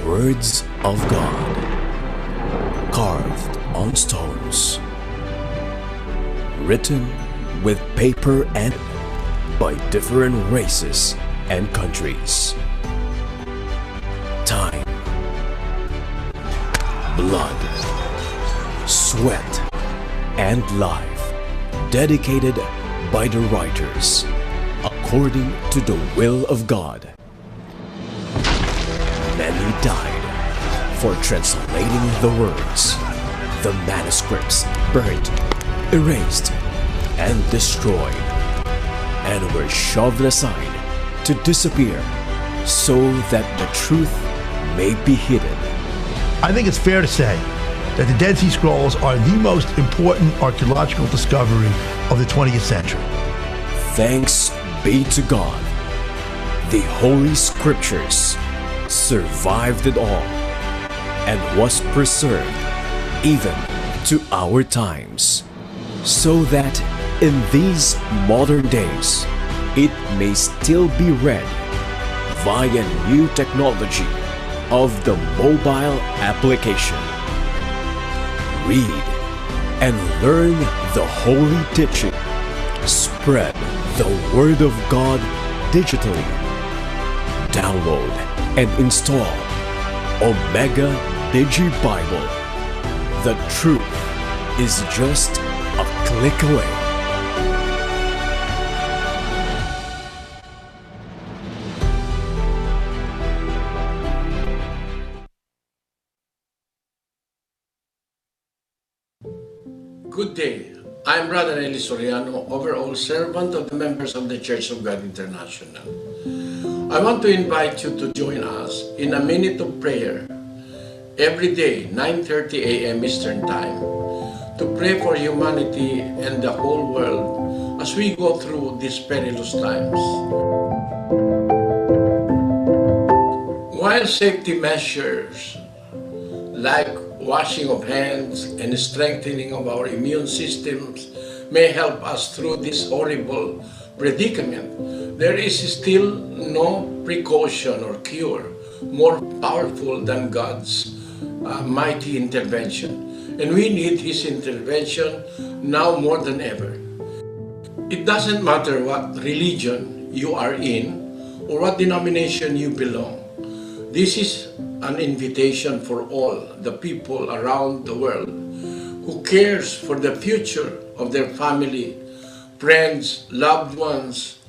words of God, carved on stones, written with paper and by different races and countries. Time, blood, sweat, and life dedicated by the writers according to the will of God. Many died for translating the words, the manuscripts burnt, erased, and destroyed, and were shoved aside to disappear so that the truth may be hidden. I think it's fair to say that the Dead Sea Scrolls are the most important archaeological discovery of the 20th century. Thanks be to God. The Holy Scriptures survived it all and was preserved even to our times, so that in these modern days it may still be read via new technology of the mobile application. Read and learn the holy teaching. Spread the Word of God digitally. Download and install Omega Digi Bible. The truth is just a click away. Good day. I'm Brother Eli Soriano, overall servant of the members of the Church of God International. I want to invite you to join us in a minute of prayer every day, 9:30 a.m. Eastern Time, to pray for humanity and the whole world as we go through these perilous times. While safety measures like washing of hands and strengthening of our immune systems may help us through this horrible predicament, there is still no precaution or cure more powerful than God's mighty intervention. And we need His intervention now more than ever. It doesn't matter what religion you are in or what denomination you belong. This is an invitation for all the people around the world who cares for the future of their family, friends, loved ones,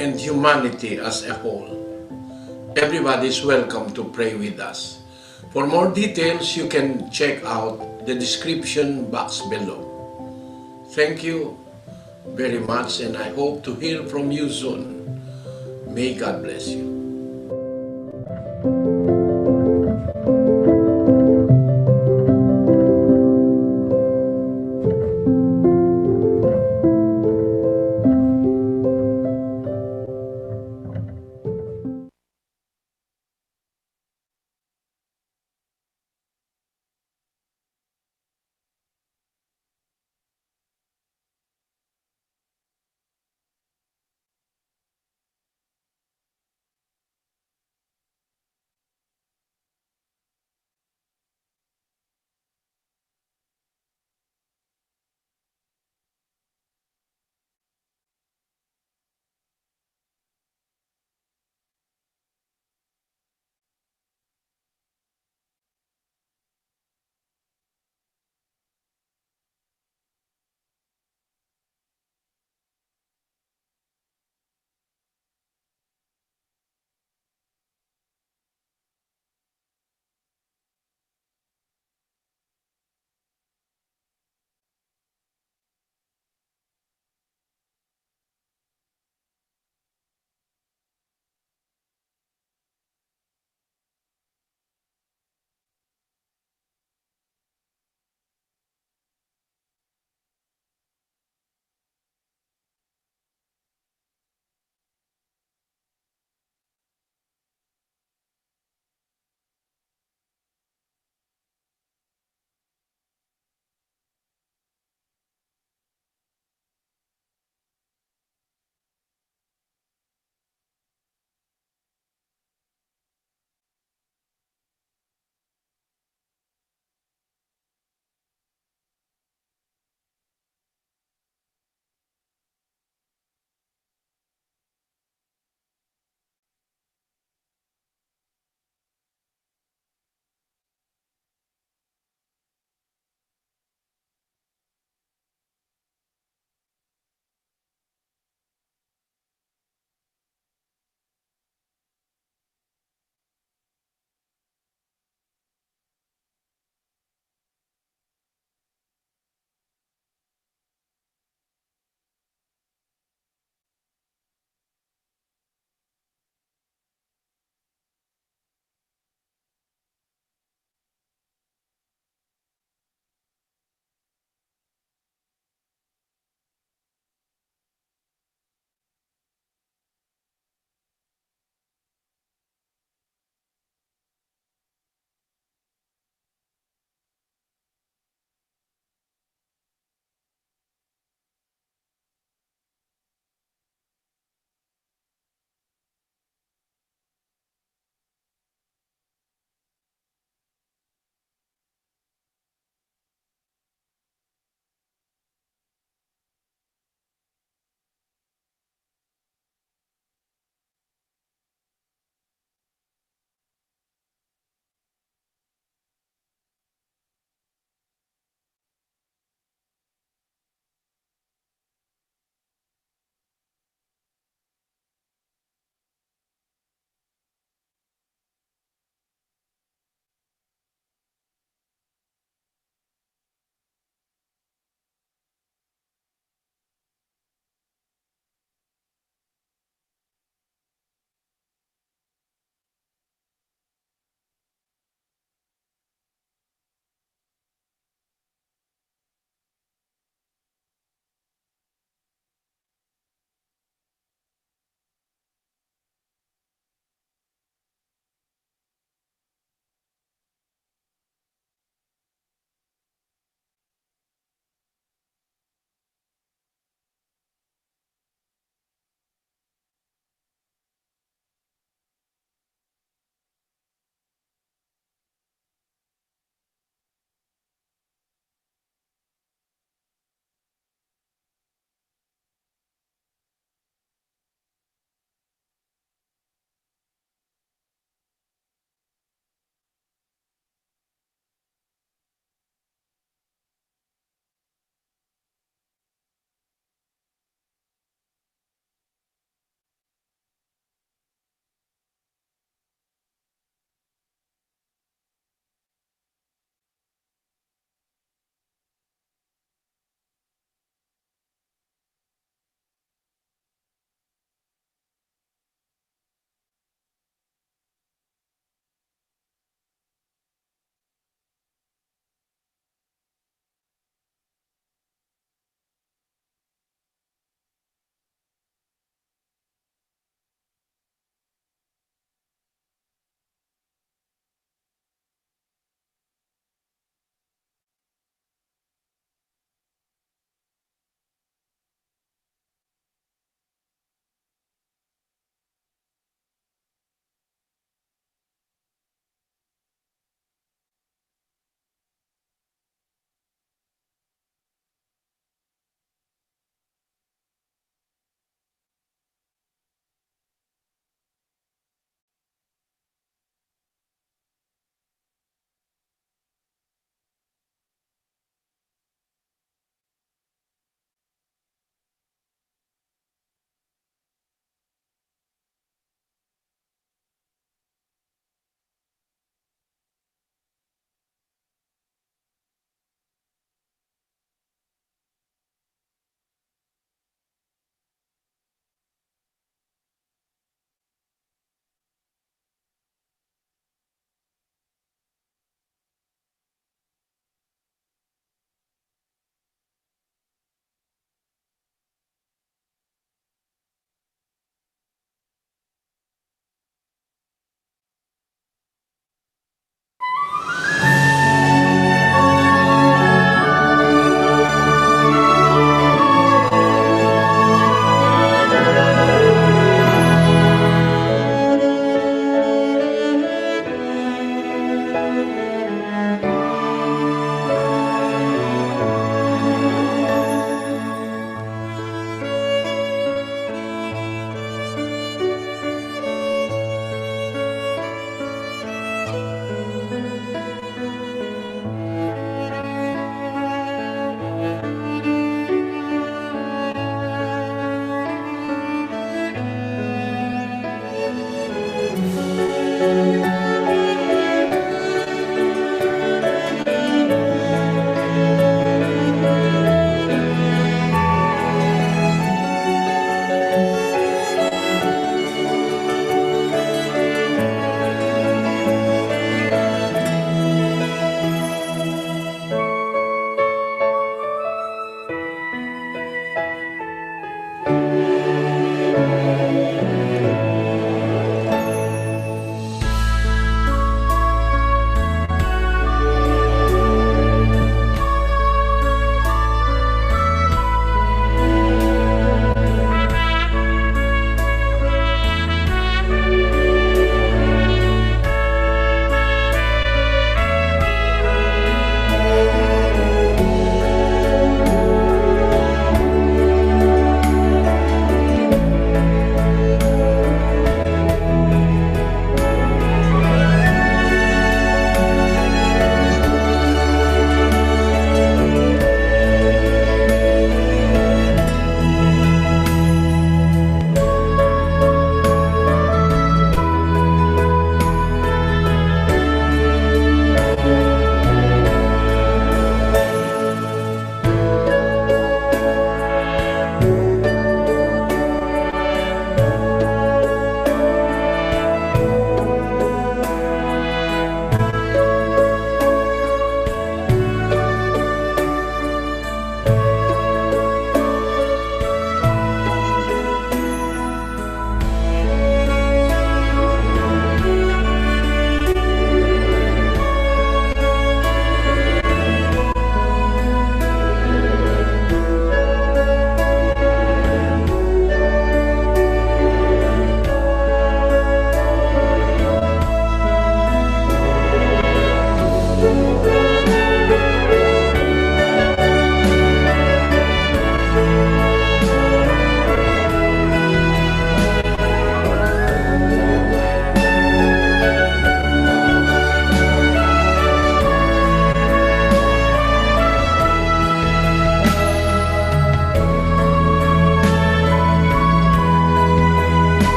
and humanity as a whole. Everybody is welcome to pray with us. For more details, you can check out the description box below. Thank you very much, and I hope to hear from you soon. May God bless you.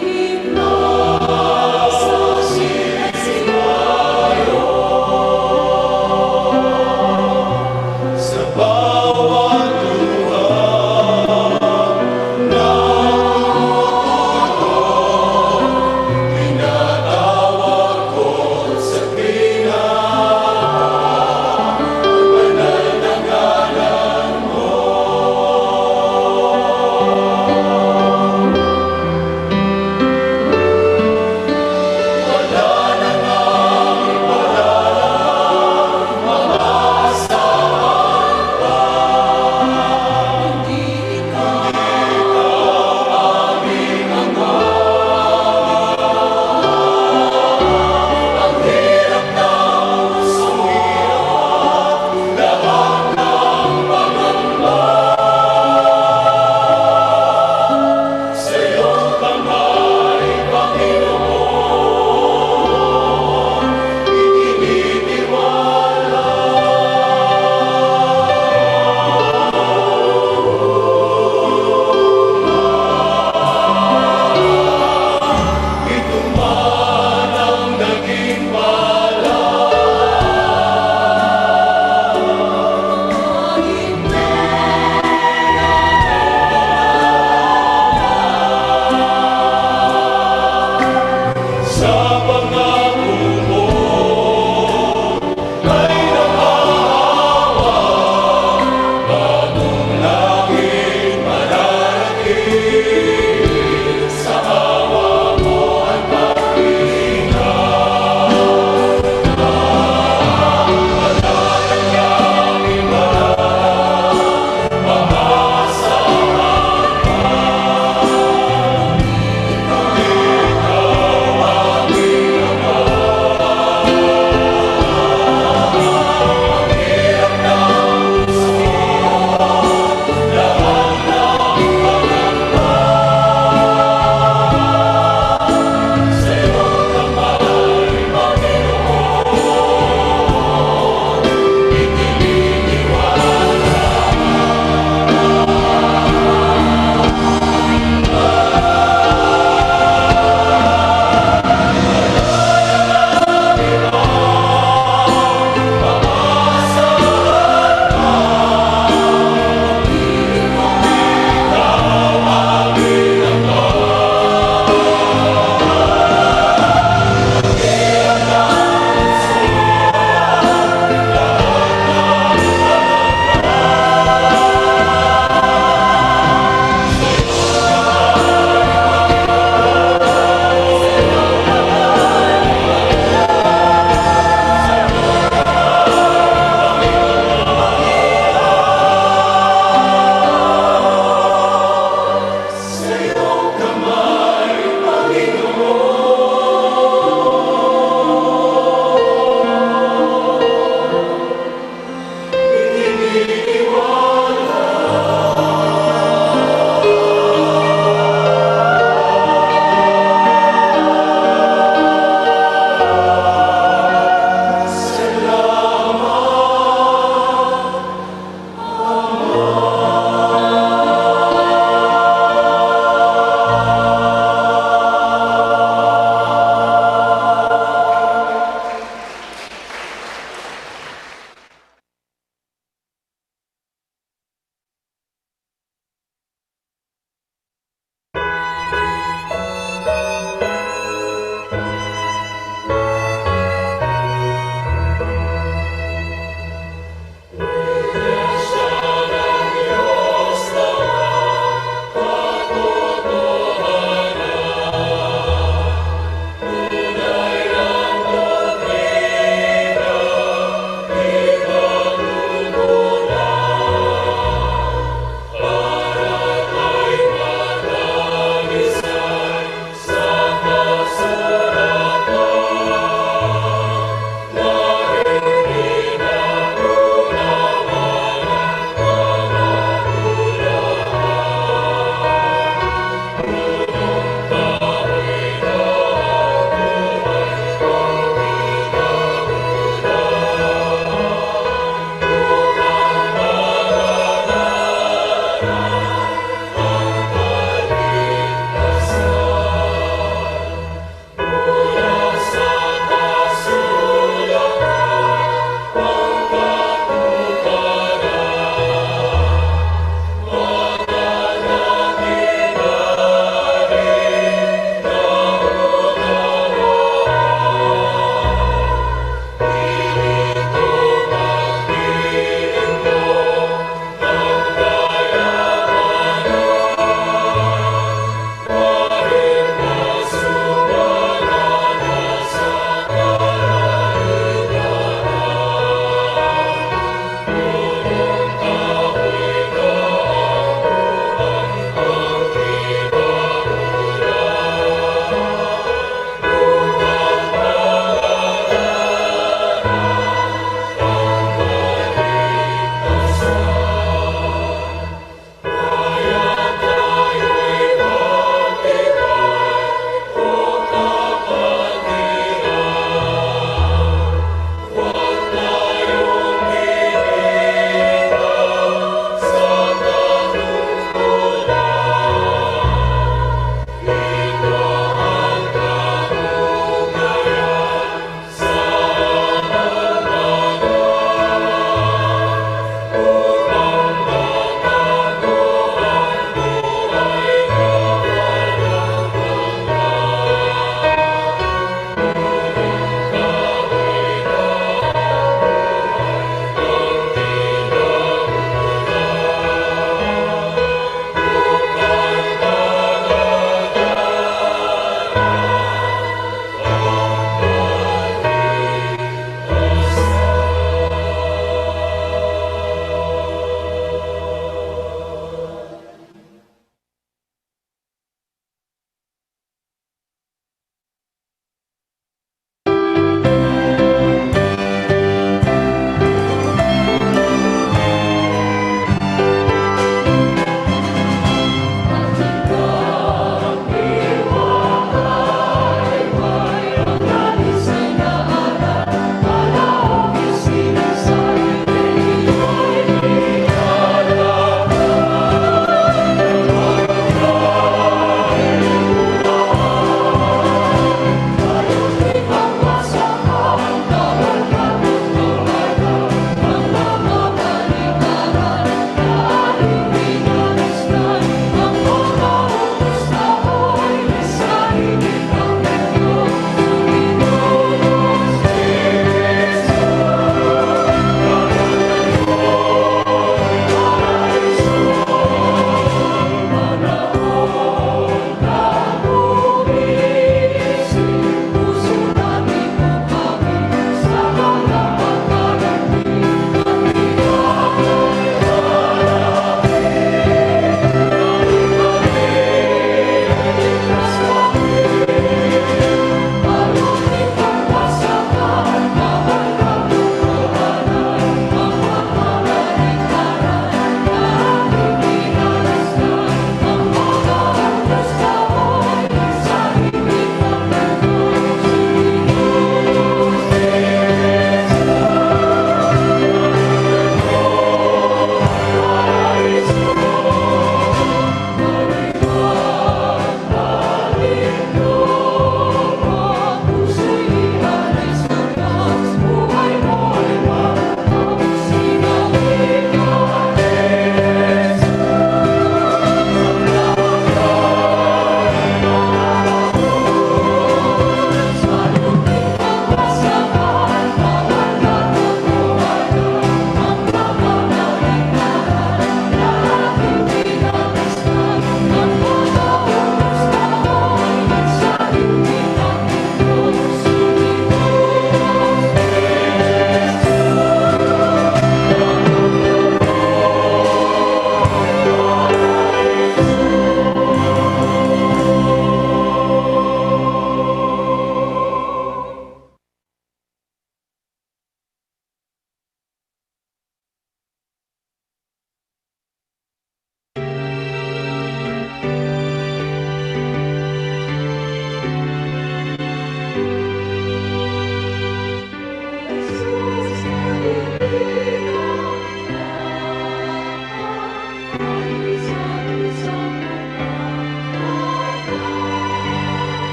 Ipna sa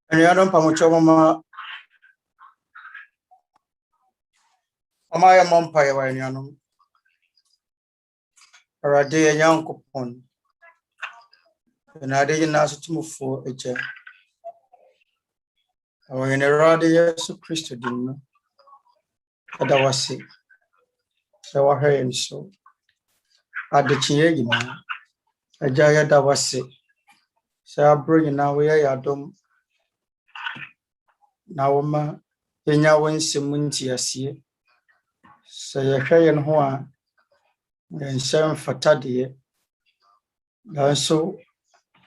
And you don't pamucho mama. Mama ya mompa ya wa nyano. Awurade ya Nyankopɔn. Na ade nyina so tumfo eje. Awurade Awurade Yesu Kristo dinno. Ada wase. Sɛ wahwɛ yɛn so. Adekye nyina. Agya ya da wase. Sɛ abro nyina wo yɛ yadom. Na wo ma yɛnya wo nsɛm ntiaseɛ. Sɛ yɛhwɛ yɛn ho a yɛnhyɛ mfata deɛ. Nanso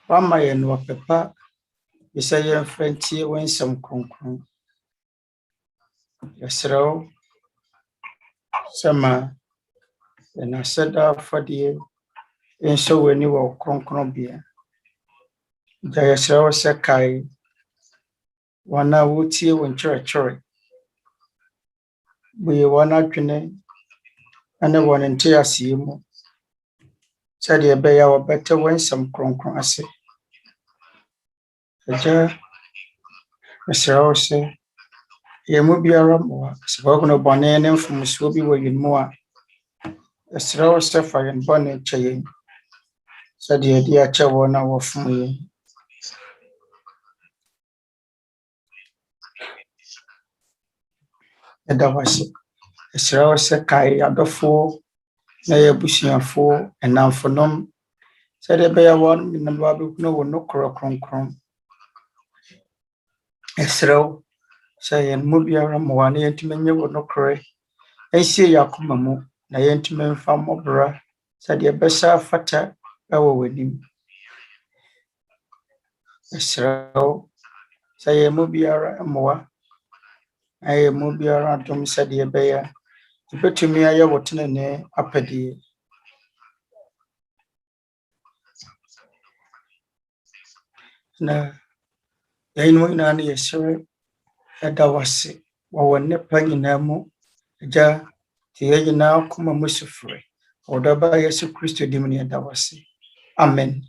wama yɛn wɔpepa bisɛ yɛmfa ntie wo nsɛm kronkron. Yɛsrɛ wo sɛ ma yɛn asɛda afadeɛ nhyɛ w'ani wɔ kronkronbea. Gya yɛsrɛ wo sɛ kae wɔn a wotie wo nkyerɛkyerɛ. Bue wɔn adwene ne wɔn nteaseɛ mu. Sɛdeɛ ɛbɛyɛ a wɔbɛte wo nsɛm kronkron ase. Agya, yɛsrɛ wo sɛ yɛn mu biara mmoa. Sɛ wɔhunu bɔne ne mfomsoɔ bi wɔ yɛn mu a, yɛsrɛ wo sɛ fa yɛn bɔne kyɛ yɛn. Sɛdeɛ yɛde akyɛ wɔn a wɔfom yɛn. Yɛda wo ase. Yɛsrɛ wo sɛ kae adɔfoɔ na yɛ abusuafoɔ ɛnamfonom. Sɛdeɛ ɛbɛyɛ a wɔn nyinaa bɛhunu wo nokorɛ kronkron. Yɛsrɛ wo sɛ yɛn mu biara mmoa na yɛntumi nye wo nokorɛ ɛnsie yɛn akoma mu na yɛntumi mfa mmɔbra sɛdeɛ ɛbɛhyɛ afata ɛwɔ w'anim. Yɛsrɛ wo sɛ yɛn mu biara mmoa na yɛn mu biara adom sɛdeɛ ɛbɛyɛ a yɛbɛtumi ayɛ wo tenenee apɛdeɛ. Na yɛn mu nyinaa no yɛsrɛ ɛda wo ase wɔ nnepa nyinaa mu. Agya, te yɛn nyinaa akoma mu sufrɛ. Ɔdɔ ba Yesu Kristo dim ne yɛda wo ase. Amen.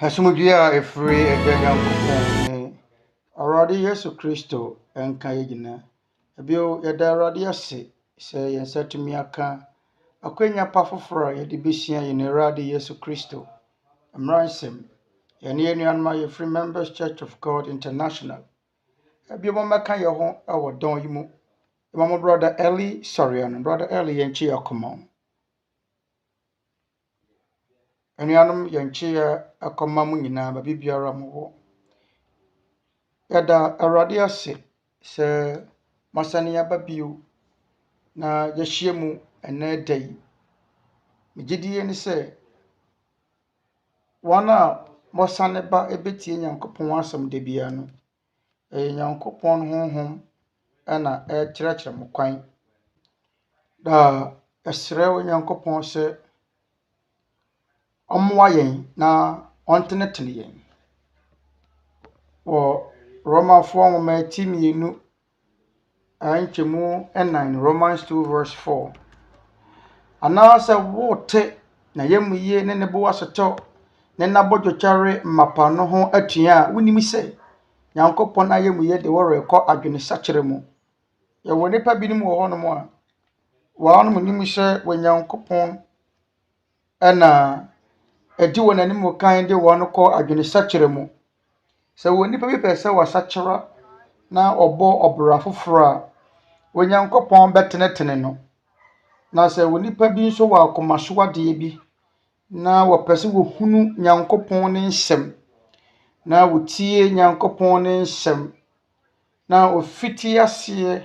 Asumdua efiri Agya Nyankopɔn ne Awurade Yesu Kristo enka yegyina. Ebio yɛda Awurade ase sɛ yɛnsatumi aka akwanya pa foforo a yɛde besia yɛn Awurade Yesu Kristo. Mmarasɛm yɛne yɛnuanom a yɛfiri Members Church of God International. Ebio mɔmɛka yɛ ho ɛwɔ dɔn yi mu. Mama brother Eli Soriano, brother Eli yɛnkyi akoma. Enuanom yɛnkyi akoma mu nyinaa ba bibiara mo wɔ. Yɛda Awurade ase sɛ masane aba bio na yɛhyia mu ɛnɛ da yi. Megyedie ne sɛ wɔn a mɔsane ba ebetie Nyankopɔn asɛm da bia no ɛyɛ Nyankopɔn honhom ɛna ɛkyerɛkyerɛ mo kwan. Da ɛsrɛ wɔ Nyankopɔn sɛ ɔmmoa yɛn na ɔntenetene yɛn. Wɔ Romafoɔ nwoma eti mmienu antwemu ɛnan Romans 2 verse 4. Anaasɛ wote na yɛmu yie ne bo asetɔ ne nabɔdwotware mmapa no ho atua a wonim sɛ Nyankopɔn ayɛmu yie de wɔrekɔ adwene sakyere mu. Yɛwɔ nipa binom wɔ hɔnom a wɔanom nim sɛ wɔ Nyankopɔn ɛna edi wɔn anim kan de wɔn kɔ adwene sakyere mu. Sɛ wɔ nipa bi pɛ sɛ wɔsakyera na ɔbɔ ɔbra foforo a wɔ Nyankopɔn bɛtenetene no. Na sɛ wɔ nipa bi nso wɔ akomasoadeɛ bi na wɔpɛ sɛ wɔhunu Nyankopɔn ne nsɛm na wɔtie Nyankopɔn ne nsɛm na ofiti aseɛ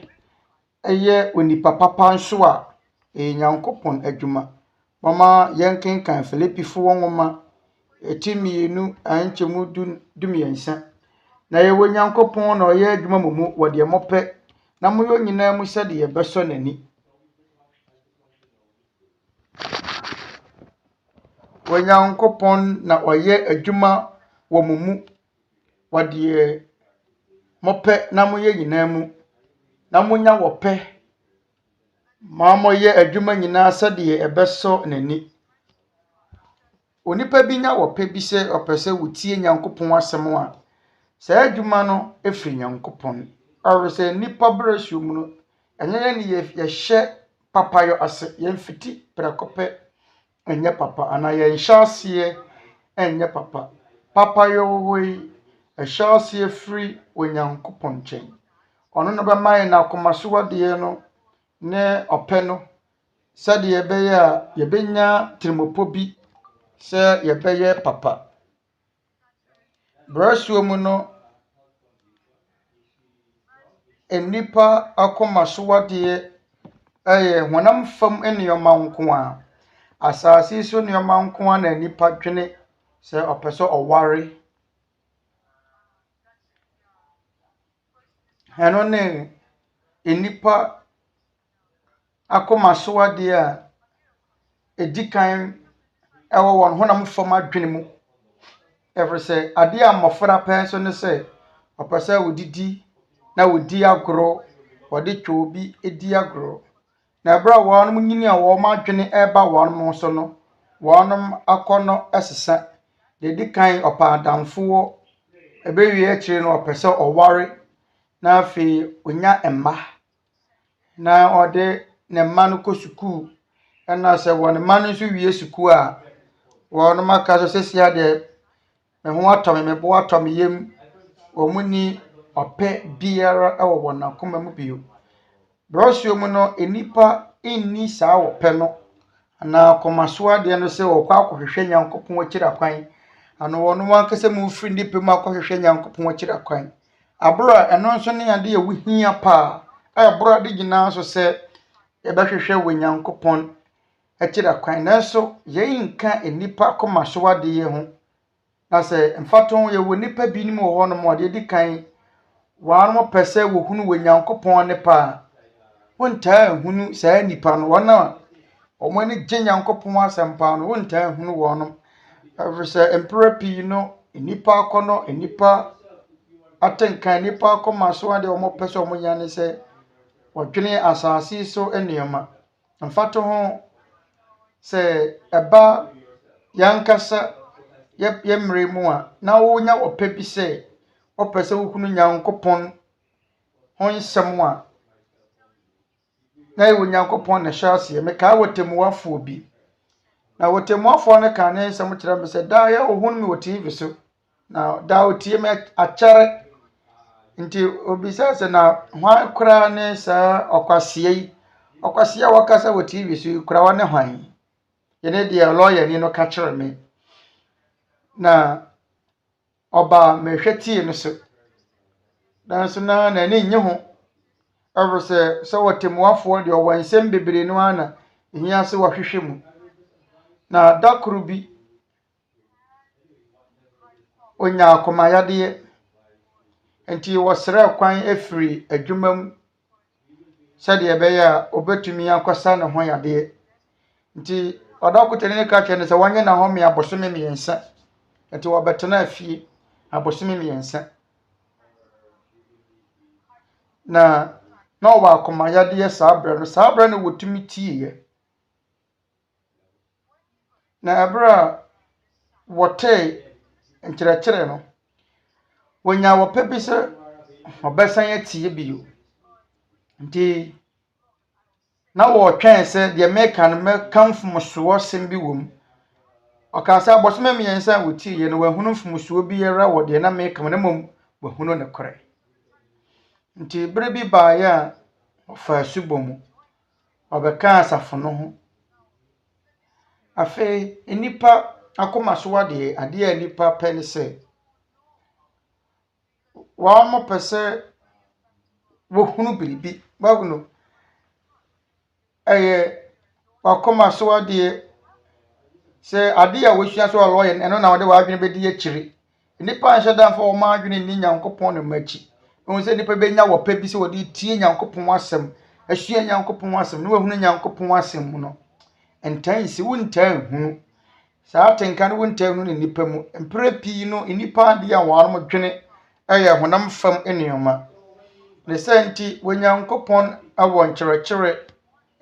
ɛyɛ onipa papa nso a Nyankopɔn adwuma. Mama yɛnkenkan Filipifoɔ nwoma eti mmienu antwemu dumiɛnsa. Na yɛwɔ Nyankopɔn na ɔyɛ adwuma mu wɔ deɛ mɔpɛ na moyɛ nyinaa mu sɛdeɛ yɛbɛsɔ n'ani. Wɔ Nyankopɔn na ɔyɛ adwuma wɔ mu wɔ deɛ mɔpɛ na moyɛ nyinaa mu na monya wɔpɛ ma moyɛ adwuma nyinaa sɛdeɛ ɛbɛsɔ n'ani. Onipa bi nya wɔpɛ bi sɛ ɔpɛ sɛ wotie Nyankopɔn asɛm a saa adwuma no efiri Nyankopɔn. Ɔwɔ sɛ nipa brɛsuo mu no ɛnyɛ yɛn ne yɛhyɛ papayɔ ase yɛmfiti prɛkɔpɛ ɛnyɛ papa ana yɛnhyɛ aseɛ ɛnyɛ papa. Papayɔ wɔ yi ɛhyɛ aseɛ firi wɔ Nyankopɔn nkyɛn. Ɔno no bɛma yɛn akomasoadeɛ no ne ɔpɛ no sɛdeɛ ɛbɛyɛ a yɛbɛnya tirimopɔ bi sɛ yɛbɛyɛ papa. Brɛsuo mu no enipa akomasoadeɛ ɛyɛ honam fam nneɛma nko a asase so nneɛma nko a na nipa dwene sɛ ɔpɛ sɛ ɔware. Ɛno ne enipa akomasoadeɛ a edi kan ɛwɔ wɔn honam fam adwene mu. Ɛfiri sɛ adeɛ a mmɔfra pɛ nso ne sɛ ɔpɛ sɛ wodidi na wodi agorɔ wɔde twa obi edi agorɔ. Na ɛberɛ a wɔn nyini a wɔn adwene ɛba wɔn so no wɔn akɔnɔ ɛsesa. Deɛ edi kan ɔpɛ adamfoɔ ɛbɛwie akyire no ɔpɛ sɛ ɔware na afei onya mma na ɔde ne mma no kɔ sukuu ɛna sɛ wɔn mma no nso wie sukuu a wɔn maka so sesia deɛ me ho atɔ me bo atɔ me yam wɔn ni ɔpɛ biara ɛwɔ wɔn akoma mu bio. Brɔsuo mu no enipa inni saa wɔpɛ no ana akomasoadeɛ no sɛ wɔkɔ akɔhwehwɛ Nyankopɔn akyira kwan ana wɔn wankasa mu firi nipa mu akɔhwehwɛ Nyankopɔn akyira kwan. Abura ɛno nso ne ade yɛ wohia pa ɛbura de gyina so sɛ yɛbɛhwehwɛ wɔ Nyankopɔn akyira kwan. Nanso yɛn nka enipa akomasoadeɛ ho na sɛ mfato yɛwɔ nipa binom wɔ hɔ no mo de di kan wɔn pɛ sɛ wɔhunu wɔ Nyankopɔn ne pa wontaa hunu saa nipa no wɔn a wɔn ani gye Nyankopɔn asɛm pa no wontaa hunu wɔn. Ɛfiri sɛ mpere pii no nipa akɔnɔ nipa atenkan nipa akomasoadeɛ wɔn pɛ sɛ wɔn nya ne sɛ wɔdwene asase so nneɛma. Mfato ho sɛ ɛba yankasa ye mmere mu a na wo nya opɛ bi sɛ opɛ sɛ wo hunu Nyankopɔn ho nsɛm a na ye wo Nyankopɔn na hyɛ ase me ka wotemuafo bi na wotemuafo no ka ne nsɛm kyerɛ me sɛ da ye wo hunu me wo TV so na da wo tie me akyɛre nti obi sɛ na hwan kura ne saa ɔkwasea yi ɔkwasea wakasa wo TV so kura wa ne hwan ye ne de lawyer ni no ka kyerɛ me na oba mehwɛ tie no so dan so na ni nye ho ɛwɔ sɛ wotemuafo de ɔwɔ nsɛm bebree no ana ehia sɛ wɔhwehwɛ mu na dakoro bi onya akomayade enti wɔsrɛ kwan efiri adwuma mu sɛ de ɛbɛyɛ a obetumi ankɔsa ne ho yade nti ɔdakotene ne ka kyerɛ ne sɛ wɔnyɛ na ho me abosome miɛnsa enti wɔbɛtena afie abosome miɛnsa na ɔwɔ akomayade saa brɛ no wotumi tie na ɛberɛ a wɔte nkyerɛkyerɛ no wonya wɔpɛ bi sɛ ɔbɛsan atie bio nti na wɔtwɛn sɛ deɛ meka no mɛka mfomsoɔ sɛm bi wɔ mu ɔka sɛ abosome miɛnsa wotie no wahunu mfomsoɔ bi yɛra wɔ deɛ na meka no mmom wahunu ne korɛ nti bere bi baayɛ a ɔfa Asubɔ mu ɔbɛka asafo no ho afei nipa akoma so ade a nipa pɛ ne sɛ wɔn mo pɛ sɛ wohunu biribi bagno wakoma so ade sɛ ade a wɔsua so lawyer ɛno na wɔde wadwene bɛdi akyire nipa nhyɛ dan fa wɔn adwene ni Nyankopɔn ne machi wɔn sɛ nipa bɛnya wɔpɛ bi sɛ wɔde tie Nyankopɔn asɛm asua Nyankopɔn asɛm no wɔhunu Nyankopɔn asɛm mu no entan si wontan hunu saa tenka no wontan hunu ne nipa mu mpere pii no nipa ade a wɔn dwene ɛyɛ honam fam enuoma ne sɛ nti Nyankopɔn awɔ nkyerɛkyerɛ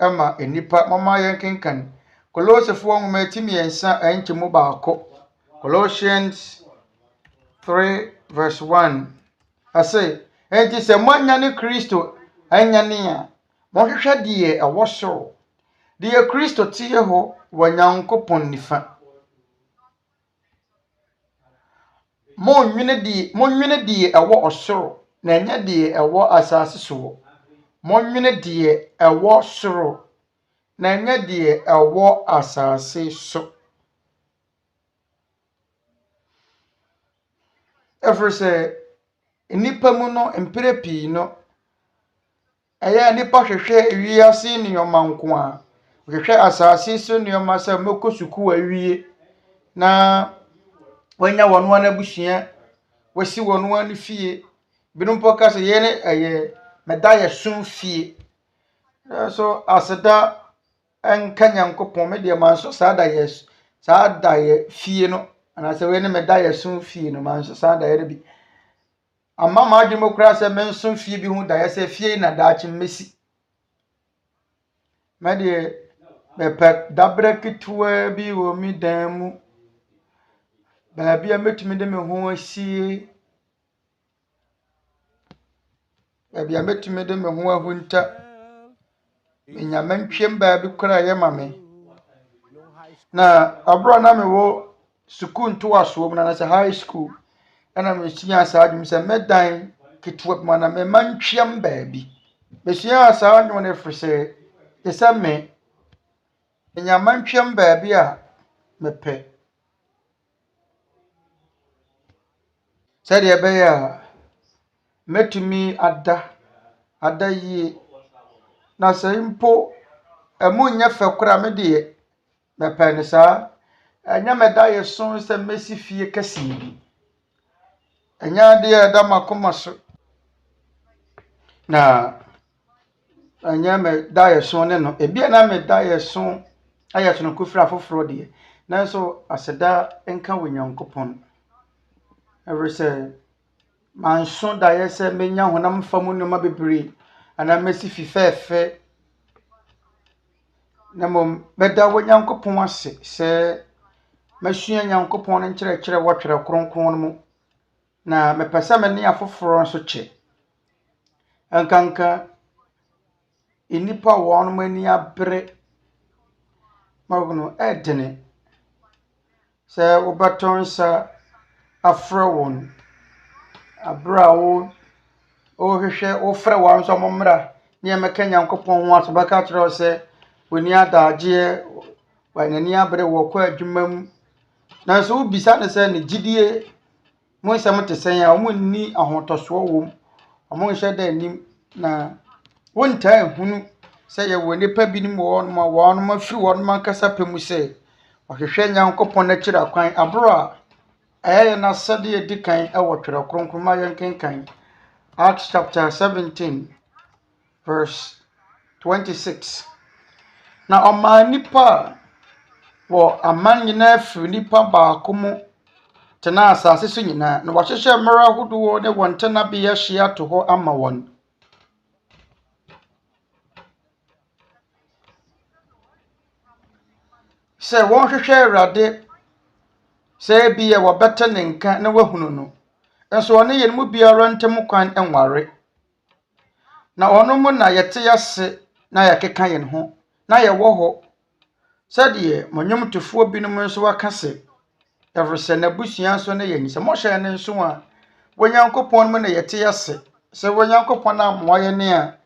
ɛma nipa mama yɛn kenkan Kolosefo nwoma timiɛnsa ɛnkyemu baako Colossians 3:1 ase enti sɛ moanya ne Kristo anya ne a mohwehwɛ deɛ ɛwɔ soro deɛ Kristo tie ho wɔ Nyankopɔn nifa monwene deɛ ɛwɔ ɔsoro na ɛnyɛ deɛ ɛwɔ asase so monwene deɛ ɛwɔ soro na ɛnyɛ deɛ ɛwɔ asase so ɛfiri sɛ nipa mu no mpere pii no ɛyɛ nipa hwehwɛ wiase nneɛma nko a hwehwɛ asase so nneɛma sɛ mekɔ suku awie na wanya wɔn wana busua wasi wɔn wana fie binom poka sɛ yɛne ɛyɛ medayɛ sum fie so aseda enka Nyankopɔn me de manso saa da yɛ fie no ana sɛ we ne medayɛ sum fie no manso saa da yɛ bi amma ma adwemo kura sɛ men sum fie bi hu da yɛ sɛ fie na daakye mesi me de bepɛ dabre kitwa bi wɔ mi dan mu baabi a metumi de me ho asie baabi a metumi de me ho ahunta menyamantwem baabi kura yɛ mame na abro na me wo school ntoaso mu na sɛ high school ana me sua saa adwum sɛ medan kitwa mu na me mantwem baabi me sua saa adwum na frisɛ ɛsɛ me menyamantwem baabi a mepɛ sɛ deɛ bɛyɛ a metumi ada yie na sɛ mpo emu nyɛ fɛ kora me de mepɛ ne saa anya meda yɛ so sɛ mesi fie kɛse bi anya de ɛda makoma so na anya meda yɛ so ne no ebi na meda yɛ so ayɛ so no kofra foforo de nanso aseda enka wo Nyankopɔn every say manso da yɛ sɛ menya honam famu no ma bebree ana mesi fifefe na mom beda wo Nyankopɔn ase sɛ masua Nyankopɔn ne kyerɛkyerɛ wɔtwerɛ kronkron mu na mepɛsɛ me ne afoforo nso kye ankanka inipa wɔn mani abere magono edene sɛ wobɛtɔ nsa afrɛ wɔn abra wo hwehwɛ wo frɛ wɔn nso mmra ne meka Nyankopɔn ho aso bɛka kyerɛ sɛ woni adagye wanani abere wɔ kɔ adwuma mu na so wobisa ne sɛ ne gidie mo nsɛm te sɛn a mo nni ahotosoɔ wɔ mo nhyɛ da anim na wontaa hunu sɛ yɛ wɔ nipa bi nim wɔ no ma wɔ no ma firi wɔ no ma kasa pɛ mu sɛ ɔhwehwɛ Nyankopɔn na kyerɛ kwan abro a ɛyɛ na sɛde di kan ɛwɔ twerɛ kronkron ma yɛn kenkan Acts chapter 17 verse 26 na ɔma nipa wɔ aman nyinaa firi nipa baako mu tena asase so nyinaa na wɔhyehyɛ mmara ahodoɔ ne wɔn tenabea hyia to hɔ ama wɔn sɛ wɔn hwehwɛ Awurade sɛ bi yɛ wɔbɛte ne nka na wahunu no nso ɔne yɛn mu biara ntem kwan enware na ɔno mu na yɛte yɛse na yɛkeka yɛn ho na yɛwɔ hɔ sɛdeɛ monyomtofoɔ binom nso waka sɛ ɛfrɛ n'abusua nso ne yɛn sɛ mɔhyɛ ne nso a Onyankopɔn mu na yɛte yɛse sɛ Onyankopɔn amoa yɛn a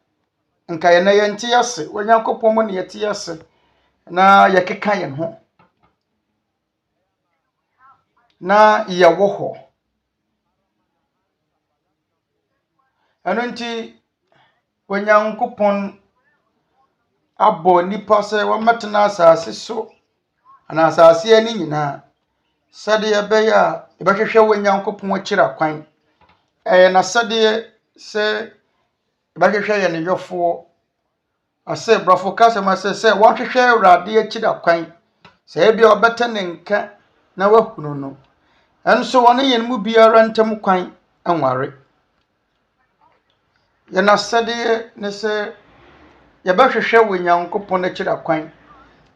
nka yɛn na yɛnte yɛse Onyankopɔn mu na yɛte yɛse na yɛkeka yɛn ho na yɛwɔ hɔ ɛno nti Onyankopɔn abɔ nipa sɛ wɔmɛtena asase so ana asase ani nyinaa sɛdeɛ ɛbɛyɛ a yɛbɛhwehwɛ Onyankopɔn akyira kwan ɛyɛ na sɛdeɛ sɛ yɛbɛhwehwɛ yɛn yɔfoɔ asɛ brafo kasa ma sɛ wɔhwehwɛ Awurade akyira kwan sɛ ebi ɔbɛtɛ ne nka na wahunu no ɛnso ɔne yɛn mu biara ntem kwan enware yɛna sɛdeɛ ne sɛ yɛbɛhwehwɛ Onyankopɔn akyira kwan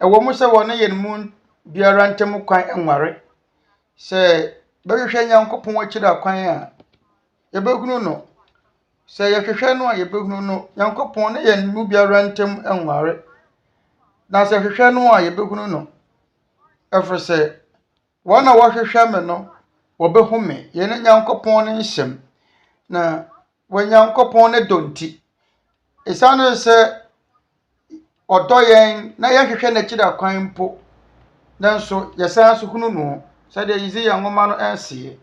ɛwɔ mu sɛ wɔne yɛn mu biara ntem kwan enware sɛ bɛhwehwɛ Nyankopɔn akyira kwan a yɛbɛhunu no sɛ yɛhwehwɛ no a yɛbɛhunu no Nyankopɔn ne yɛn mu biara ntem enware na sɛ hwehwɛ no a yɛbɛhunu no ɛfrɛ sɛ wɔn a wɔhwehwɛ me no wɔbɛhu me yɛne Nyankopɔn ne nhyɛm na Onyankopɔn ne donti esane sɛ ɔdɔ yɛn na yɛhwehwɛ n'akyira kwan mpo nanso yɛsan so hunu no sɛdeɛ Yesaya nwoma no ɛnsie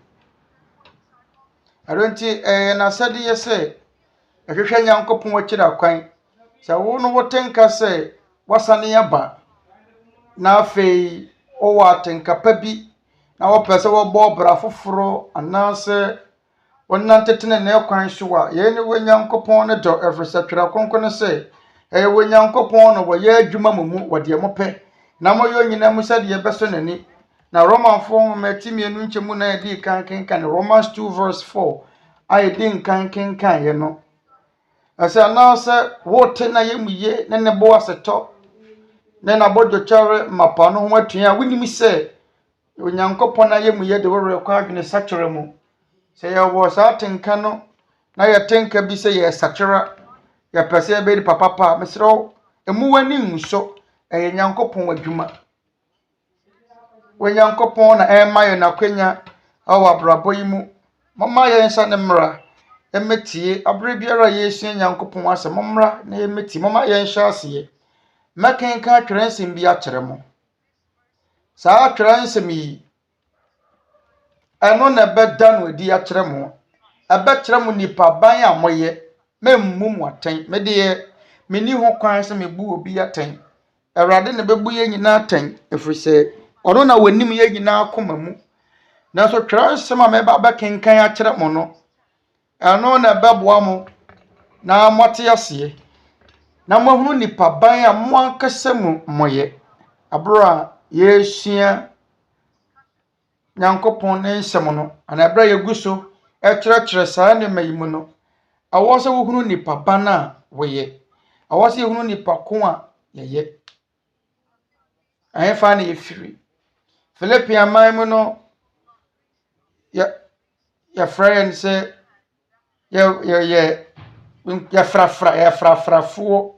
ɛronti na sɛdeɛ sɛ ɛhwehwɛ Nyankopɔn akyira kwan sɛ wo no wotenka sɛ wasane aba na afei ɔwɔ atenkapa bi na wɔpɛ sɛ wɔbɔ bra foforo anaasɛ wɔnantetene na kwan so a yɛne Onyankopɔn ne dɔ ɛfrɛ sɛ twerɛ kronkron sɛ ɛyɛ Onyankopɔn no wɔyɛ adwuma mu wɔde mo pɛ na moyɛ nyina mu sɛdeɛ ɛbɛso n'ani na Romanfoɔ mɛtie mienu nkyɛmu na yɛdi kan kenkan Romans 2 verse 4 a yɛdi kan kenkan yɛ no ɛsɛ anaasɛ wote na yɛmuye ne ne bo asetɔ ne na bodwotware mapa no ho atua a wonim sɛ Onyankopɔn na yɛmuye de wɔrɛ kɔ adwene sakyerɛ mu sɛ yɛwɔ saa tenka no na yɛtenka bi sɛ yɛ sakyera yɛpɛ sɛ yɛbɛdi papa mesrɛ emu wani nso ɛyɛ Nyankopɔn adwuma Onyankopɔn na ɛma yɛ nakwanya awɔ abrabɔ yi mu mama yɛn nsa ne mmra ɛmɛtie abere biara yɛsua Nyankopɔn asɛm mmra na yɛmɛtie mama yɛn hyɛ aseɛ mɛkenka atwerɛ nsɛm bi akyerɛ mo saa atwerɛ nsɛm yi ɛno na ɛbɛda no adi akyerɛ mo ɛbɛkyerɛ mo nipa ban a moyɛ memmu mo atɛn medeɛ meni ho kwan sɛ mebu obi atɛn Awurade ne bɛbu yɛ nyinaa atɛn ɛfiri sɛ ɔno na wanim yɛ nyinaa koma mu nanso twerɛ nsɛm a mɛba bɛkenkan akyerɛ mo no ɛno na ɛbɛboa mo na moate aseɛ na mohunu nipa ban a mo ankasa mu moyɛ abro a yɛsua Nyankopɔn ne nsɛm no ana ɛberɛ yɛgu so ɛkyerɛkyerɛ saa nneɛma yi mu no awɔ sɛ wohunu nipa ban a woyɛ awɔ sɛ wohunu nipa ko a yɛyɛ ɛhefa na yɛfiri Philippian man no ya friend say ya frafrafo